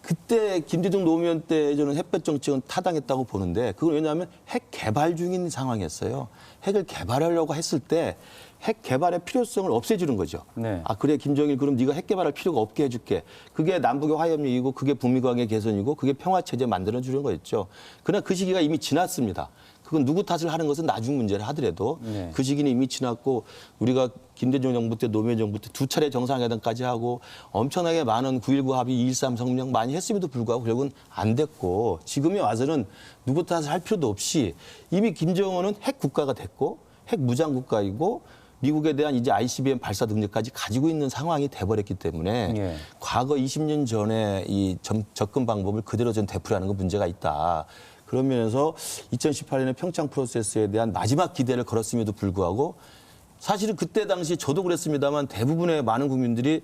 그때 김대중 노무현 때 저는 햇볕 정책은 타당했다고 보는데 그건 왜냐하면 핵 개발 중인 상황이었어요. 핵을 개발하려고 했을 때 핵 개발의 필요성을 없애주는 거죠. 아 그래 김정일 그럼 네가 핵 개발할 필요가 없게 해줄게. 그게 남북의 화해협력이고 그게 북미 관계 개선이고 그게 평화체제 만들어주는 거였죠. 그러나 그 시기가 이미 지났습니다. 그건 누구 탓을 하는 것은 나중 문제를 하더라도 그 시기는 이미 지났고 우리가 김대중 정부 때 노무현 정부 때 2차례 정상회담까지 하고 엄청나게 많은 9.19 합의 2.13 성명 많이 했음에도 불구하고 결국은 안 됐고 지금에 와서는 누구 탓을 할 필요도 없이 이미 김정은은 핵 국가가 됐고 핵 무장 국가이고 미국에 대한 이제 ICBM 발사 능력까지 가지고 있는 상황이 돼버렸기 때문에 과거 20년 전에 이 접근 방법을 그대로 좀 되풀이하는 건 문제가 있다. 그런 면에서 2018년에 평창 프로세스에 대한 마지막 기대를 걸었음에도 불구하고 사실은 그때 당시 저도 그랬습니다만 대부분의 많은 국민들이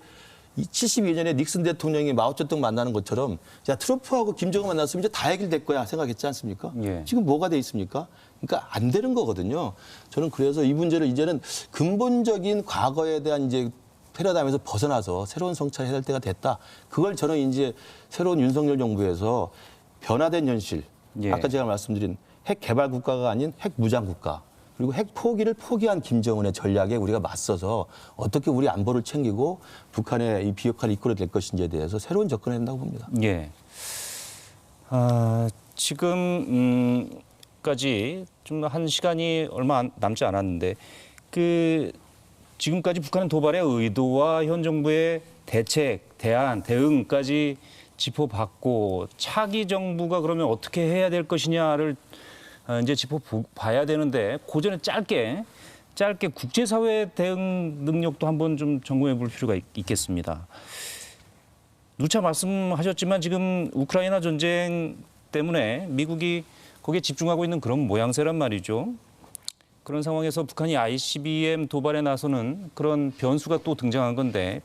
72년에 닉슨 대통령이 마오쩌둥 만나는 것처럼 자 트럼프하고 김정은 만났으면 이제 다 해결될 거야 생각했지 않습니까? 지금 뭐가 돼 있습니까? 그러니까 안 되는 거거든요. 저는 그래서 이 문제를 이제는 근본적인 과거에 대한 이제 패러다임에서 벗어나서 새로운 성찰을 해야 될 때가 됐다. 그걸 저는 이제 새로운 윤석열 정부에서 변화된 현실, 아까 제가 말씀드린 핵 개발 국가가 아닌 핵 무장 국가, 그리고 핵 포기를 포기한 김정은의 전략에 우리가 맞서서 어떻게 우리 안보를 챙기고 북한의 이 비핵화를 이끌어낼 것인지에 대해서 새로운 접근을 한다고 봅니다. 지금까지 좀 한 시간이 얼마 남지 않았는데 지금까지 북한의 도발의 의도와 현 정부의 대책, 대안, 대응까지 짚어봤고 차기 정부가 그러면 어떻게 해야 될 것이냐를 이제 짚어봐야 되는데 그 전에 짧게 국제사회 대응 능력도 한번 좀 점검해 볼 필요가 있겠습니다. 누차 말씀하셨지만 지금 우크라이나 전쟁 때문에 미국이 거기에 집중하고 있는 그런 모양새란 말이죠. 그런 상황에서 북한이 ICBM 도발에 나서는 그런 변수가 또 등장한 건데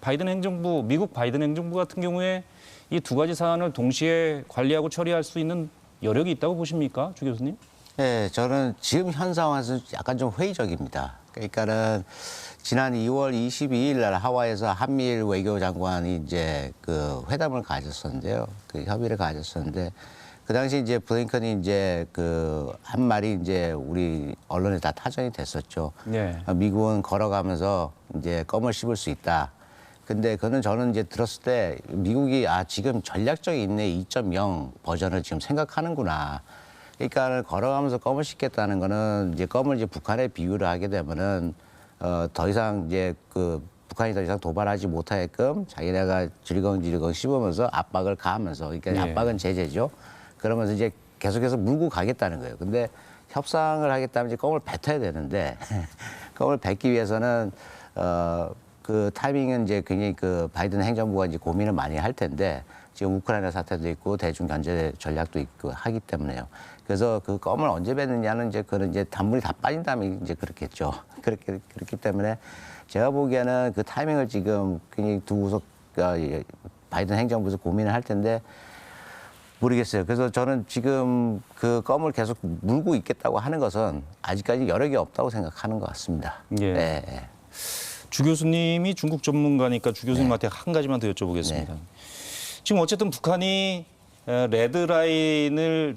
미국 바이든 행정부 같은 경우에 이 두 가지 사안을 동시에 관리하고 처리할 수 있는 여력이 있다고 보십니까? 주 교수님? 네, 저는 지금 현 상황에서 약간 좀 회의적입니다. 그러니까는 지난 2월 22일 날 하와이에서 한미일 외교장관이 이제 그 회담을 가졌었는데요. 그 협의를 가졌었는데 그 당시 이제 블링컨이 이제 그 한 말이 이제 우리 언론에 다 타전이 됐었죠. 미국은 걸어가면서 이제 껌을 씹을 수 있다. 근데 그거는 저는 이제 들었을 때 미국이 지금 전략적 인내 2.0 버전을 지금 생각하는구나. 그러니까 걸어가면서 껌을 씹겠다는 거는 이제 껌을 이제 북한에 비유를 하게 되면은 더 이상 이제 북한이 더 이상 도발하지 못하게끔 자기네가 질겅질겅 씹으면서 압박을 가하면서 그러니까 예. 압박은 제재죠. 그러면서 이제 계속해서 물고 가겠다는 거예요. 근데 협상을 하겠다면 이제 껌을 뱉어야 되는데 껌을 뱉기 위해서는 그 타이밍은 이제 굉장히 바이든 행정부가 이제 고민을 많이 할 텐데 지금 우크라이나 사태도 있고 대중 견제 전략도 있고 하기 때문에요. 그래서 그 껌을 언제 뱉느냐는 이제 그런 이제 단물이 다 빠진 다음에 이제 그렇겠죠. 그렇기 때문에 제가 보기에는 그 타이밍을 지금 굉장히 두고서 바이든 행정부에서 고민을 할 텐데 모르겠어요. 그래서 저는 지금 그 껌을 계속 물고 있겠다고 하는 것은 아직까지 여력이 없다고 생각하는 것 같습니다. 예. 네. 주 교수님이 중국 전문가니까 주 교수님한테 한 가지만 더 여쭤보겠습니다. 네. 지금 어쨌든 북한이 레드라인을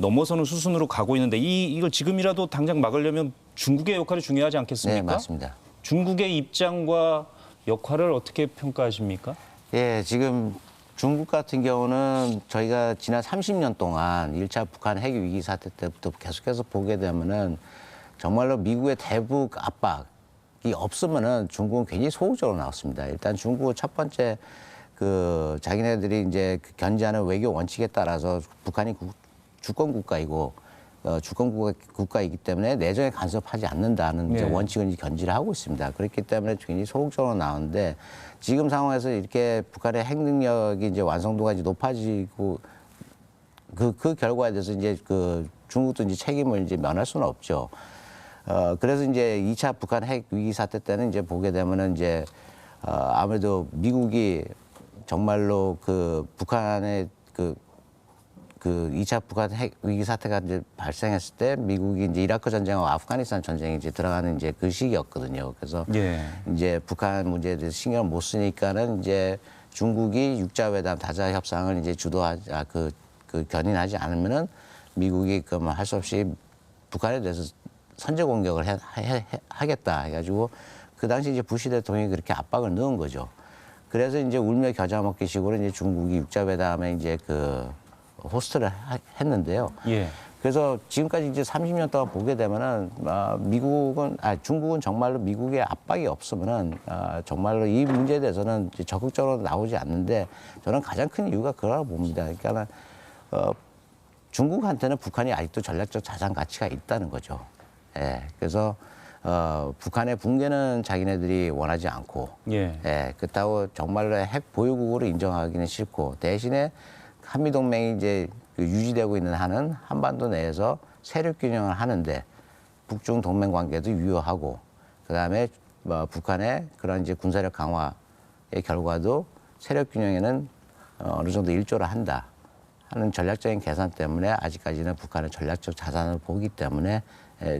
넘어서는 수순으로 가고 있는데 이걸 지금이라도 당장 막으려면 중국의 역할이 중요하지 않겠습니까? 네, 맞습니다. 중국의 입장과 역할을 어떻게 평가하십니까? 예, 지금 중국 같은 경우는 저희가 지난 30년 동안 1차 북한 핵 위기 사태 때부터 계속해서 보게 되면은 정말로 미국의 대북 압박이 없으면은 중국은 굉장히 소극적으로 나왔습니다. 일단 중국은 첫 번째 자기네들이 이제 견지하는 외교 원칙에 따라서 북한이 주권 국가이고 주권 국가이기 때문에 내정에 간섭하지 않는다는 이제 네. 원칙을 이제 견지를 하고 있습니다. 그렇기 때문에 굉장히 소극적으로 나오는데 지금 상황에서 이렇게 북한의 핵 능력이 이제 완성도가 이제 높아지고 그 결과에 대해서 이제 중국도 이제 책임을 이제 면할 수는 없죠. 그래서 이제 2차 북한 핵 위기 사태 때는 이제 보게 되면은 이제 아무래도 미국이 정말로 북한의 2차 북한 핵 위기 사태가 이제 발생했을 때 미국이 이제 이라크 전쟁하고 아프가니스탄 전쟁에 이제 들어가는 이제 그 시기였거든요. 그래서 예. 이제 북한 문제에 대해서 신경을 못 쓰니까는 이제 중국이 육자회담 다자 협상을 이제 견인하지 않으면은 미국이 할 수 없이 북한에 대해서 선제 공격을 하겠다 해가지고 그 당시 이제 부시 대통령이 그렇게 압박을 넣은 거죠. 그래서 이제 울며 겨자 먹기 식으로 이제 중국이 육자회담에 이제 호스트를 했는데요. 예. 그래서 지금까지 이제 30년 동안 보게 되면은 중국은 정말로 미국의 압박이 없으면은 정말로 이 문제에 대해서는 이제 적극적으로 나오지 않는데 저는 가장 큰 이유가 그거라고 봅니다. 그러니까 중국한테는 북한이 아직도 전략적 자산 가치가 있다는 거죠. 예. 그래서 북한의 붕괴는 자기네들이 원하지 않고, 예. 그렇다고 정말로 핵 보유국으로 인정하기는 싫고 대신에 한미동맹이 이제 유지되고 있는 한은 한반도 내에서 세력 균형을 하는데 북중 동맹 관계도 유효하고 그다음에 북한의 그런 이제 군사력 강화의 결과도 세력 균형에는 어느 정도 일조를 한다 하는 전략적인 계산 때문에 아직까지는 북한의 전략적 자산을 보기 때문에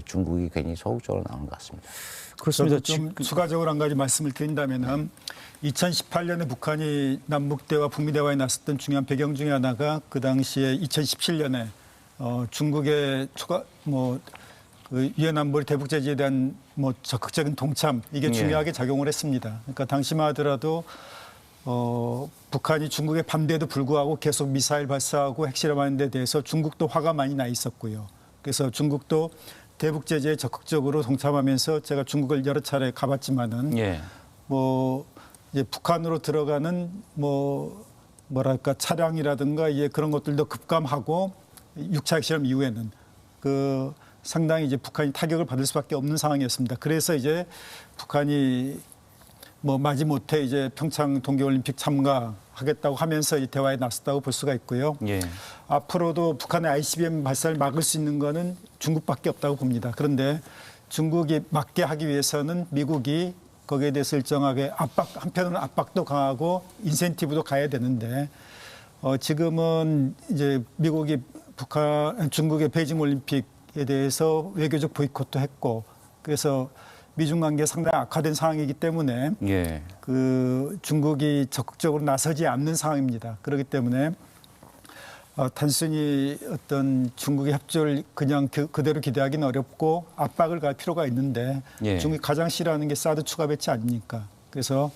중국이 괜히 소극적으로 나오는 것 같습니다. 그렇습니다. 좀 추가적으로 한 가지 말씀을 드린다면은 2018년에 북한이 남북대화, 북미대화에 나섰던 중요한 배경 중에 하나가 그 당시에 2017년에 중국의 유엔 안보리 대북 제재에 대한 적극적인 동참 이게 중요하게 작용을 했습니다. 그러니까 당시만 하더라도 북한이 중국의 반대에도 불구하고 계속 미사일 발사하고 핵실험하는 데 대해서 중국도 화가 많이 나 있었고요. 그래서 중국도 대북 제재에 적극적으로 동참하면서 제가 중국을 여러 차례 가봤지만은 이제 북한으로 들어가는 차량이라든가 그런 것들도 급감하고 6차 핵실험 이후에는 상당히 이제 북한이 타격을 받을 수밖에 없는 상황이었습니다. 그래서 이제 북한이 마지못해 이제 평창 동계올림픽 참가하겠다고 하면서 이 대화에 나섰다고 볼 수가 있고요. 예. 앞으로도 북한의 ICBM 발사를 막을 수 있는 거는 중국밖에 없다고 봅니다. 그런데 중국이 막게 하기 위해서는 미국이 거기에 대해서 일정하게 한편으로는 압박도 강하고 인센티브도 가야 되는데 지금은 이제 미국이 중국의 베이징 올림픽에 대해서 외교적 보이콧도 했고 그래서 미중 관계가 상당히 악화된 상황이기 때문에 예. 중국이 적극적으로 나서지 않는 상황입니다. 그렇기 때문에 단순히 어떤 중국의 협조를 그냥 그대로 기대하기는 어렵고 압박을 가할 필요가 있는데 예. 중국이 가장 싫어하는 게 사드 추가 배치 아닙니까? 그래서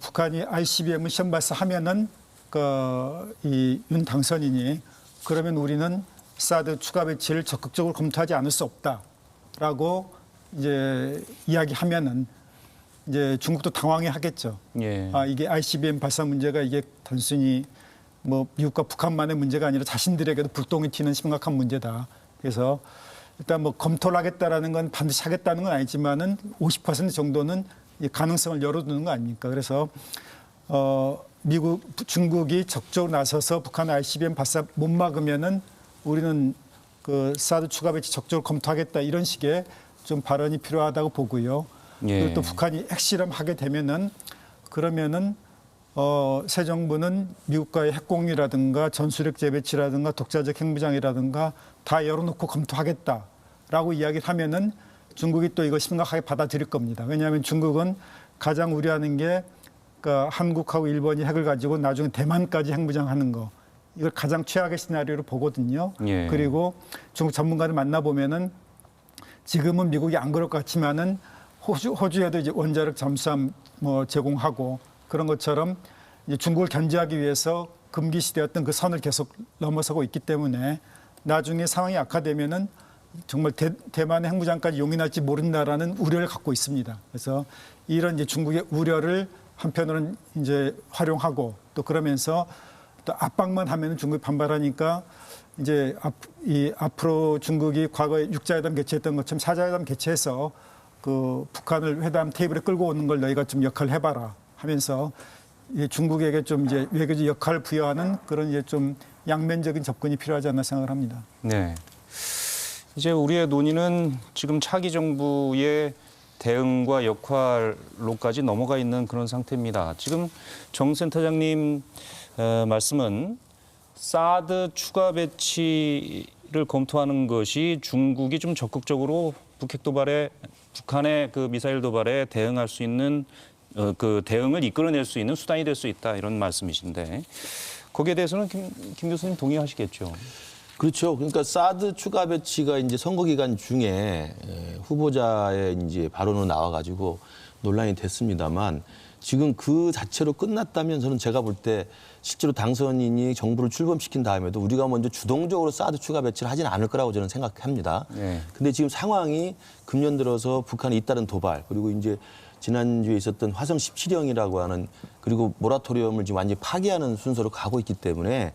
북한이 ICBM을 시험 발사하면은 이 윤 당선인이 그러면 우리는 사드 추가 배치를 적극적으로 검토하지 않을 수 없다라고 이제 이야기하면은 이제 중국도 당황해 하겠죠. 예. 이게 ICBM 발사 문제가 이게 단순히 뭐 미국과 북한만의 문제가 아니라 자신들에게도 불똥이 튀는 심각한 문제다. 그래서 일단 뭐 검토를 하겠다라는 건 반드시 하겠다는 건 아니지만은 50% 정도는 이 가능성을 열어두는 거 아닙니까? 그래서 중국이 적극적으로 나서서 북한 ICBM 발사 못 막으면은 우리는 그 사드 추가 배치 적극적으로 검토하겠다 이런 식의 좀 발언이 필요하다고 보고요. 예. 그리고 또 북한이 핵실험하게 되면은 그러면은 새 정부는 미국과의 핵공유라든가 전술핵 재배치라든가 독자적 핵무장이라든가 다 열어놓고 검토하겠다라고 이야기를 하면은 중국이 또 이거 심각하게 받아들일 겁니다. 왜냐하면 중국은 가장 우려하는 게 그러니까 한국하고 일본이 핵을 가지고 나중에 대만까지 핵무장하는 거 이걸 가장 최악의 시나리오로 보거든요. 예. 그리고 중국 전문가들 만나보면은 지금은 미국이 안 그럴 것 같지만은 호주에도 이제 원자력 잠수함 뭐 제공하고 그런 것처럼 이제 중국을 견제하기 위해서 금기시되었던 그 선을 계속 넘어서고 있기 때문에 나중에 상황이 악화되면은 정말 대만의 핵무장까지 용인할지 모른다라는 우려를 갖고 있습니다. 그래서 이런 이제 중국의 우려를 한편으로는 이제 활용하고 또 그러면서 또 압박만 하면은 중국이 반발하니까 이제 앞으로 중국이 과거에 육자회담 개최했던 것처럼 사자회담 개최해서 그 북한을 회담 테이블에 끌고 오는 걸 너희가 좀 역할을 해봐라 하면서 중국에게 좀 이제 외교적 역할을 부여하는 그런 이제 좀 양면적인 접근이 필요하지 않나 생각을 합니다. 네. 이제 우리의 논의는 지금 차기 정부의 대응과 역할로까지 넘어가 있는 그런 상태입니다. 지금 정 센터장님 말씀은 사드 추가 배치를 검토하는 것이 중국이 좀 적극적으로 북핵 도발에 북한의 그 미사일 도발에 대응할 수 있는 그 대응을 이끌어낼 수 있는 수단이 될 수 있다 이런 말씀이신데 거기에 대해서는 김 교수님 동의하시겠죠? 그렇죠. 그러니까 사드 추가 배치가 이제 선거 기간 중에 후보자의 이제 발언으로 나와가지고 논란이 됐습니다만 지금 그 자체로 끝났다면 저는 제가 볼 때 실제로 당선인이 정부를 출범시킨 다음에도 우리가 먼저 주동적으로 사드 추가 배치를 하지는 않을 거라고 저는 생각합니다. 네. 근데 지금 상황이 금년 들어서 북한에 잇따른 도발 그리고 이제 지난주에 있었던 화성 17형이라고 하는 그리고 모라토리엄을 지금 완전히 파기하는 순서로 가고 있기 때문에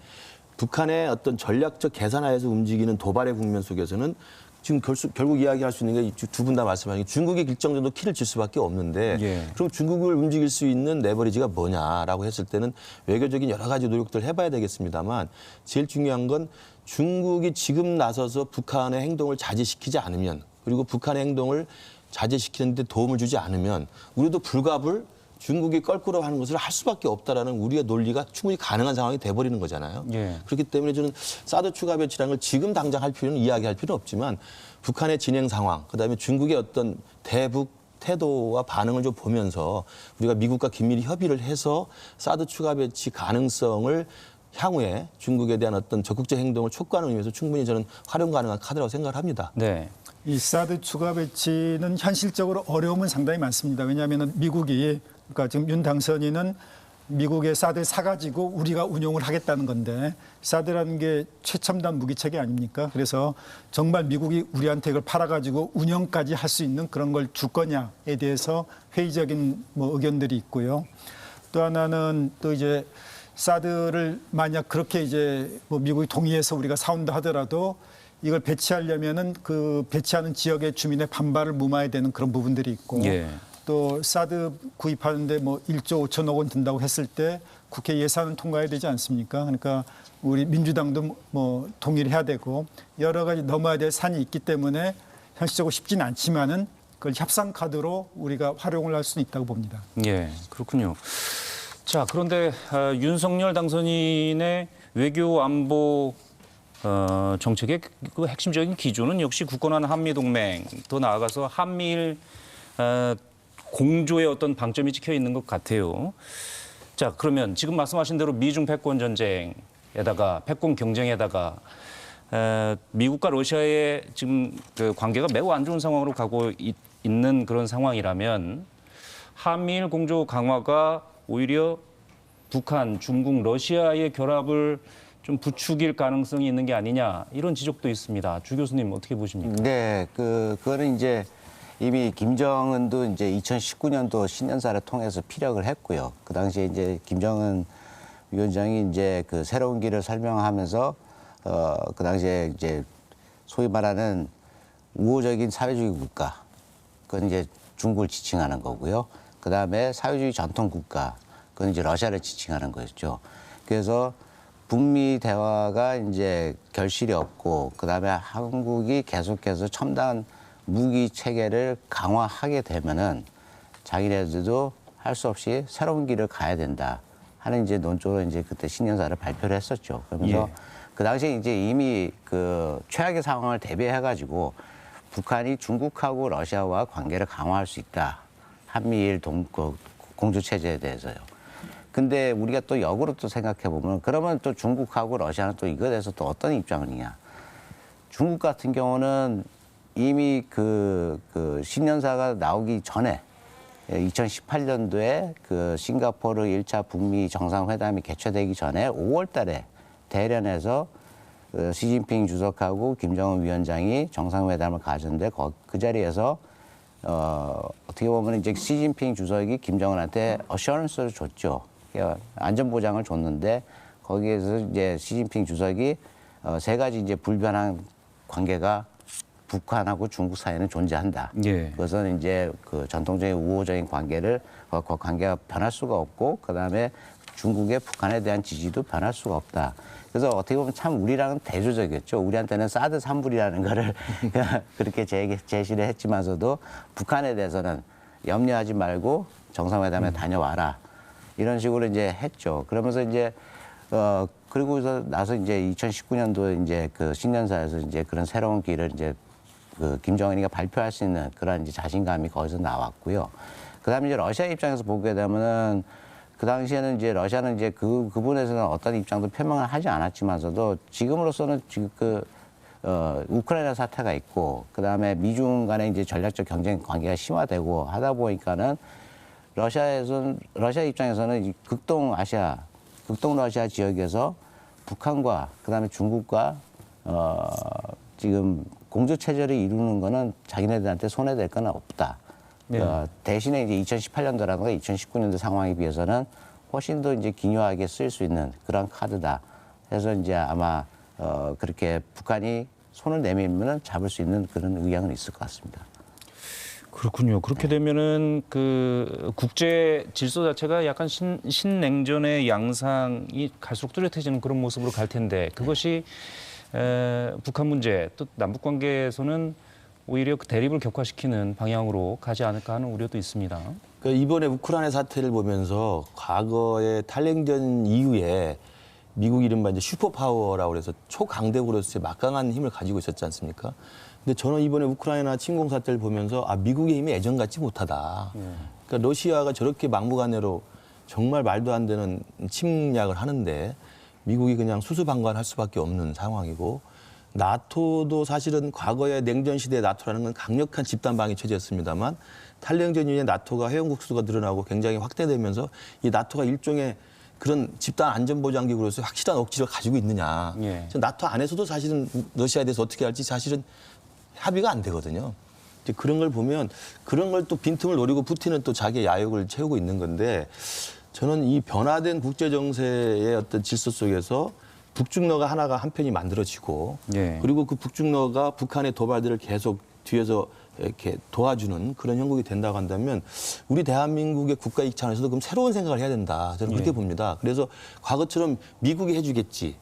북한의 어떤 전략적 계산하에서 움직이는 도발의 국면 속에서는 지금 결국 이야기할 수 있는 게 두 분 다 말씀하신 게 중국이 일정정도 키를 칠 수밖에 없는데 예. 그럼 중국을 움직일 수 있는 레버리지가 뭐냐라고 했을 때는 외교적인 여러 가지 노력들을 해봐야 되겠습니다만 제일 중요한 건 중국이 지금 나서서 북한의 행동을 자제시키지 않으면 그리고 북한의 행동을 자제시키는 데 도움을 주지 않으면 우리도 불갑을 중국이 껄끄러워 하는 것을 할 수밖에 없다라는 우리의 논리가 충분히 가능한 상황이 돼버리는 거잖아요. 예. 그렇기 때문에 저는 사드 추가 배치라는 걸 지금 당장 할 필요는 이야기할 필요는 없지만 북한의 진행 상황, 그다음에 중국의 어떤 대북 태도와 반응을 좀 보면서 우리가 미국과 긴밀히 협의를 해서 사드 추가 배치 가능성을 향후에 중국에 대한 어떤 적극적 행동을 촉구하는 의미에서 충분히 저는 활용 가능한 카드라고 생각을 합니다. 네. 이 사드 추가 배치는 현실적으로 어려움은 상당히 많습니다. 왜냐하면 미국이 그러니까 지금 윤 당선인은 미국의 사드를 사가지고 우리가 운용을 하겠다는 건데 사드라는 게 최첨단 무기체계 아닙니까? 그래서 정말 미국이 우리한테 이걸 팔아가지고 운영까지 할 수 있는 그런 걸 줄 거냐에 대해서 회의적인 뭐 의견들이 있고요. 또 하나는 또 이제 사드를 만약 그렇게 이제 뭐 미국이 동의해서 우리가 사온다 하더라도 이걸 배치하려면은 그 배치하는 지역의 주민의 반발을 무마해야 되는 그런 부분들이 있고 예. 또 사드 구입하는데 뭐 1조 5천억 원 든다고 했을 때 국회 예산은 통과해야 되지 않습니까? 그러니까 우리 민주당도 뭐 동의를 해야 되고 여러 가지 넘어야 될 산이 있기 때문에 현실적으로 쉽지는 않지만은 그걸 협상 카드로 우리가 활용을 할 수는 있다고 봅니다. 예, 그렇군요. 자, 그런데 윤석열 당선인의 외교 안보 정책의 그 핵심적인 기조는 역시 굳건한 한미동맹, 더 나아가서 한미일 공조의 어떤 방점이 찍혀 있는 것 같아요. 자, 그러면 지금 말씀하신 대로 미중 패권 전쟁에다가 패권 경쟁에다가 미국과 러시아의 지금 그 관계가 매우 안 좋은 상황으로 가고 있는 그런 상황이라면 한미일 공조 강화가 오히려 북한, 중국, 러시아의 결합을 좀 부추길 가능성이 있는 게 아니냐 이런 지적도 있습니다. 주 교수님 어떻게 보십니까? 네, 그거는 이제 이미 김정은도 이제 2019년도 신년사를 통해서 피력을 했고요. 그 당시에 이제 김정은 위원장이 이제 그 새로운 길을 설명하면서 그 당시에 이제 소위 말하는 우호적인 사회주의 국가, 그건 이제 중국을 지칭하는 거고요. 그 다음에 사회주의 전통 국가, 그건 이제 러시아를 지칭하는 거였죠. 그래서 북미 대화가 이제 결실이 없고, 그 다음에 한국이 계속해서 첨단 무기 체계를 강화하게 되면은 자기네들도 할 수 없이 새로운 길을 가야 된다 하는 이제 논조로 이제 그때 신년사를 발표를 했었죠. 그러면서 그 당시에 이제 이미 그 최악의 상황을 대비해가지고 북한이 중국하고 러시아와 관계를 강화할 수 있다. 한미일 공조 체제에 대해서요. 근데 우리가 또 역으로 또 생각해 보면 그러면 또 중국하고 러시아는 또 이거에 대해서 또 어떤 입장이냐. 중국 같은 경우는 이미 그 신년사가 나오기 전에 2018년도에 그 싱가포르 1차 북미 정상회담이 개최되기 전에 5월 달에 대련에서 시진핑 주석하고 김정은 위원장이 정상회담을 가졌는데 그 자리에서 어떻게 보면 이제 시진핑 주석이 김정은한테 어셔런스를 줬죠. 안전보장을 줬는데 거기에서 이제 시진핑 주석이 세 가지 이제 불변한 관계가 북한하고 중국 사이에는 존재한다. 예. 그것은 이제 그 전통적인 우호적인 관계를 그 관계가 변할 수가 없고 그다음에 중국의 북한에 대한 지지도 변할 수가 없다. 그래서 어떻게 보면 참 우리랑은 대조적이었죠. 우리한테는 사드 3불이라는 거를 그렇게 제시를 했지만서도 북한에 대해서는 염려하지 말고 정상회담에 다녀와라. 이런 식으로 이제 했죠. 그러면서 이제 그리고 나서 이제 2019년도 이제 그 신년사에서 이제 그런 새로운 길을 이제 그 김정은이가 발표할 수 있는 그런 이제 자신감이 거기서 나왔고요. 그다음에 이제 러시아 입장에서 보게 되면은 그 당시에는 이제 러시아는 이제 그 부분에서는 어떤 입장도 표명을 하지 않았지만서도 지금으로서는 지금 우크라이나 사태가 있고 그다음에 미중 간의 이제 전략적 경쟁 관계가 심화되고 하다 보니까는 러시아 입장에서는 이 극동 러시아 지역에서 북한과 그다음에 중국과 지금 공조 체제를 이루는 거는 자기네들한테 손해될 건 없다. 네. 대신에 이제 2018년도라든가 2019년도 상황에 비해서는 훨씬 더 이제 기묘하게 쓸 수 있는 그런 카드다. 해서 이제 아마 그렇게 북한이 손을 내밀면 잡을 수 있는 그런 의향은 있을 것 같습니다. 그렇군요. 그렇게 되면은 그 국제 질서 자체가 약간 신냉전의 양상이 갈수록 뚜렷해지는 그런 모습으로 갈 텐데 그것이 북한 문제 또 남북 관계에서는 오히려 그 대립을 격화시키는 방향으로 가지 않을까 하는 우려도 있습니다. 그러니까 이번에 우크라이나 사태를 보면서 과거의 탈냉전 이후에 미국 이른바 이제 슈퍼파워라고 해서 초강대국으로서의 막강한 힘을 가지고 있었지 않습니까? 근데 저는 이번에 우크라이나 침공 사태를 보면서 미국의 힘이 예전 같지 못하다. 그러니까 러시아가 저렇게 막무가내로 정말 말도 안 되는 침략을 하는데 미국이 그냥 수수방관할 수밖에 없는 상황이고 나토도 사실은 과거의 냉전 시대의 나토라는 건 강력한 집단 방위 체제였습니다만 탈냉전 이후에 나토가 회원국 수가 늘어나고 굉장히 확대되면서 이 나토가 일종의 그런 집단 안전보장기구로서 확실한 억지를 가지고 있느냐. 예. 나토 안에서도 사실은 러시아에 대해서 어떻게 할지 사실은 합의가 안 되거든요. 이제 그런 걸 보면 그런 걸 또 빈틈을 노리고 푸틴은 또 자기의 야욕을 채우고 있는 건데 저는 이 변화된 국제 정세의 어떤 질서 속에서 북중러가 하나가 한편이 만들어지고 예. 그리고 그 북중러가 북한의 도발들을 계속 뒤에서 이렇게 도와주는 그런 형국이 된다고 한다면 우리 대한민국의 국가 이익 차원에서도 그럼 새로운 생각을 해야 된다. 저는 그렇게 봅니다. 그래서 과거처럼 미국이 해주겠지.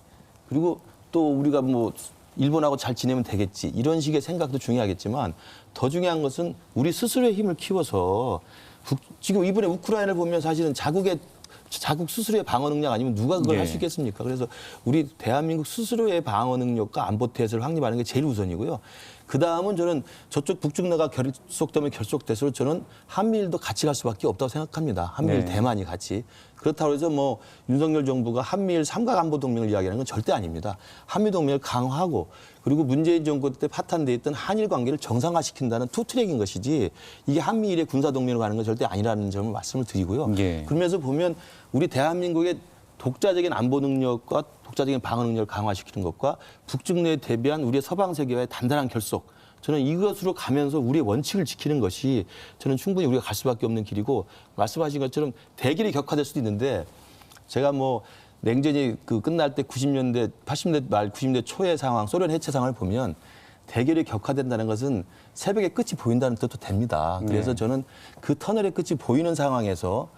그리고 또 우리가 뭐 일본하고 잘 지내면 되겠지. 이런 식의 생각도 중요하겠지만 더 중요한 것은 우리 스스로의 힘을 키워서 지금 이번에 우크라이나를 보면 사실은 자국 스스로의 방어 능력 아니면 누가 그걸 할 수 있겠습니까? 그래서 우리 대한민국 스스로의 방어 능력과 안보 태세를 확립하는 게 제일 우선이고요. 그 다음은 저는 저쪽 북중러가 결속되면 결속될수록 저는 한미일도 같이 갈 수밖에 없다고 생각합니다. 한미일 네. 대만이 같이. 그렇다고 해서 뭐 윤석열 정부가 한미일 삼각안보동맹을 이야기하는 건 절대 아닙니다. 한미동맹을 강화하고 그리고 문재인 정부 때 파탄돼 있던 한일 관계를 정상화시킨다는 투트랙인 것이지 이게 한미일의 군사동맹으로 가는 건 절대 아니라는 점을 말씀을 드리고요. 예. 그러면서 보면 우리 대한민국의 독자적인 안보 능력과 독자적인 방어 능력을 강화시키는 것과 북중러에 대비한 우리의 서방 세계와의 단단한 결속 저는 이것으로 가면서 우리의 원칙을 지키는 것이 저는 충분히 우리가 갈 수밖에 없는 길이고 말씀하신 것처럼 대결이 격화될 수도 있는데 제가 뭐 냉전이 끝날 때 90년대, 80년대 말 90년대 초의 상황, 소련 해체 상황을 보면 대결이 격화된다는 것은 새벽의 끝이 보인다는 뜻도 됩니다. 그래서 저는 그 터널의 끝이 보이는 상황에서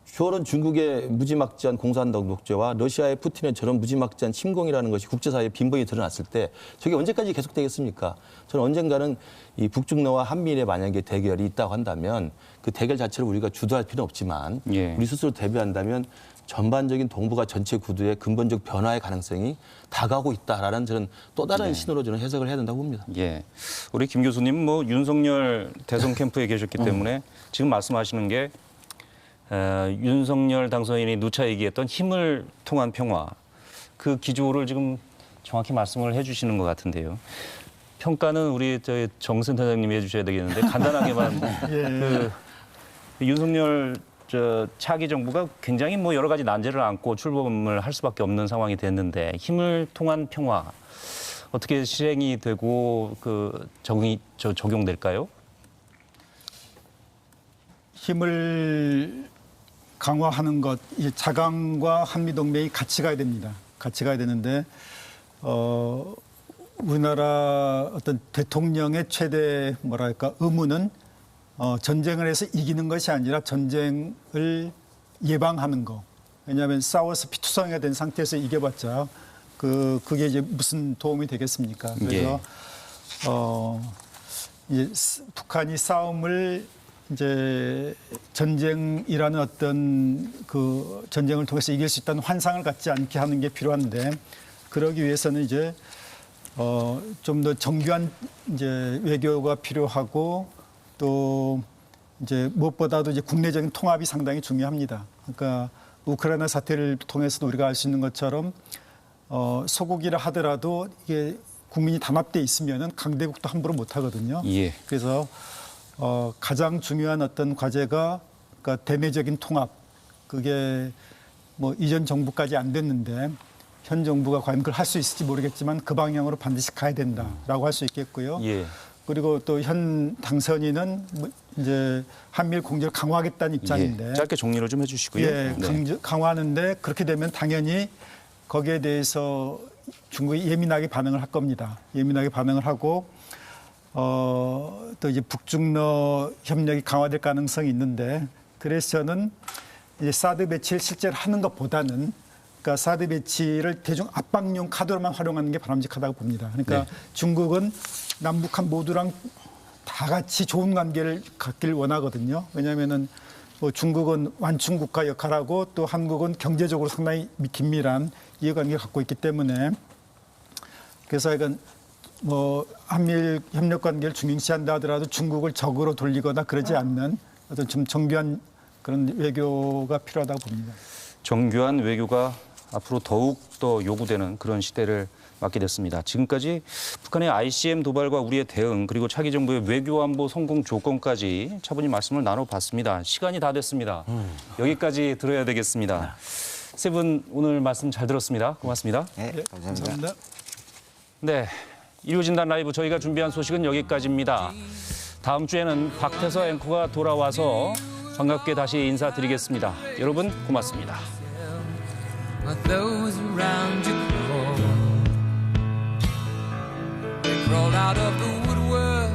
저런 중국의 무지막지한 공산당 독재와 러시아의 푸틴의 저런 무지막지한 침공이라는 것이 국제사회에 빈번히 드러났을 때 저게 언제까지 계속되겠습니까? 저는 언젠가는 이 북중러와 한미일의 만약에 대결이 있다고 한다면 그 대결 자체를 우리가 주도할 필요는 없지만 예. 우리 스스로 대비한다면 전반적인 동북아 전체 구도의 근본적 변화의 가능성이 다가오고 있다라는 저는 또 다른 신호로 저는 해석을 해야 된다고 봅니다. 예. 우리 김 교수님 뭐 윤석열 대선 캠프에 계셨기 때문에 지금 말씀하시는 게 윤석열 당선인이 누차 얘기했던 힘을 통한 평화 그 기조를 지금 정확히 말씀을 해주시는 것 같은데요. 평가는 우리 저희 정센터장님이 해주셔야 되겠는데 간단하게만 그 윤석열 차기 정부가 굉장히 뭐 여러 가지 난제를 안고 출범을 할 수밖에 없는 상황이 됐는데 힘을 통한 평화 어떻게 실행이 되고 그 적용될까요? 힘을 강화하는 것, 이 자강과 한미동맹이 같이 가야 됩니다. 같이 가야 되는데 우리나라 어떤 대통령의 최대 뭐랄까 의무는 전쟁을 해서 이기는 것이 아니라 전쟁을 예방하는 거. 왜냐하면 싸워서 피투성이가 된 상태에서 이겨봤자 그게 이제 무슨 도움이 되겠습니까? 그래서 이제 북한이 싸움을 이제 전쟁이라는 어떤 그 전쟁을 통해서 이길 수 있다는 환상을 갖지 않게 하는 게 필요한데 그러기 위해서는 이제 좀 더 정교한 이제 외교가 필요하고 또 이제 무엇보다도 이제 국내적인 통합이 상당히 중요합니다. 그러니까 우크라이나 사태를 통해서도 우리가 알 수 있는 것처럼 소국이라 하더라도 이게 국민이 단합돼 있으면은 강대국도 함부로 못 하거든요. 예. 그래서 가장 중요한 어떤 과제가 그러니까 대내적인 통합. 그게 뭐 이전 정부까지 안 됐는데 현 정부가 과연 그걸 할 수 있을지 모르겠지만 그 방향으로 반드시 가야 된다라고 할 수 있겠고요. 예. 그리고 또 현 당선인은 이제 한미일 공조를 강화하겠다는 입장인데 예. 짧게 정리를 좀 해주시고요. 예, 강화하는데 그렇게 되면 당연히 거기에 대해서 중국이 예민하게 반응을 할 겁니다. 예민하게 반응을 하고 또 이제 북중러 협력이 강화될 가능성이 있는데 그래서 저는 이제 사드 배치를 실제로 하는 것보다는 그러니까 사드 배치를 대중 압박용 카드로만 활용하는 게 바람직하다고 봅니다. 그러니까 중국은 남북한 모두랑 다 같이 좋은 관계를 갖길 원하거든요. 왜냐하면은 뭐 중국은 완충 국가 역할하고 또 한국은 경제적으로 상당히 긴밀한 이해관계를 갖고 있기 때문에 그래서 이건 뭐 한미일 협력 관계를 중요시한다 하더라도 중국을 적으로 돌리거나 그러지 않는 어떤 좀 정교한 그런 외교가 필요하다고 봅니다. 정교한 외교가 앞으로 더욱 더 요구되는 그런 시대를 맞게 됐습니다. 지금까지 북한의 ICM 도발과 우리의 대응 그리고 차기 정부의 외교안보 성공 조건까지 차분히 말씀을 나눠봤습니다. 시간이 다 됐습니다. 여기까지 들어야 되겠습니다. 세 분 오늘 말씀 잘 들었습니다. 고맙습니다. 네, 감사합니다. 감사합니다. 네, 일요진단 라이브 저희가 준비한 소식은 여기까지입니다. 다음 주에는 박태서 앵커가 돌아와서 반갑게 다시 인사드리겠습니다. 여러분 고맙습니다. Those around you crawl. They crawled out of the woodwork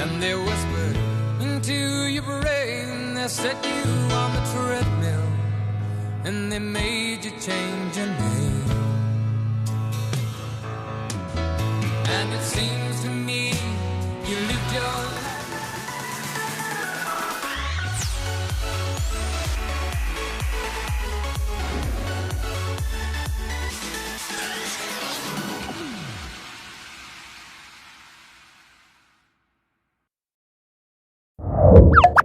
and they whispered into your brain. They set you on the treadmill and they made you change your name. And it seems to me you lived your life. 있습니다.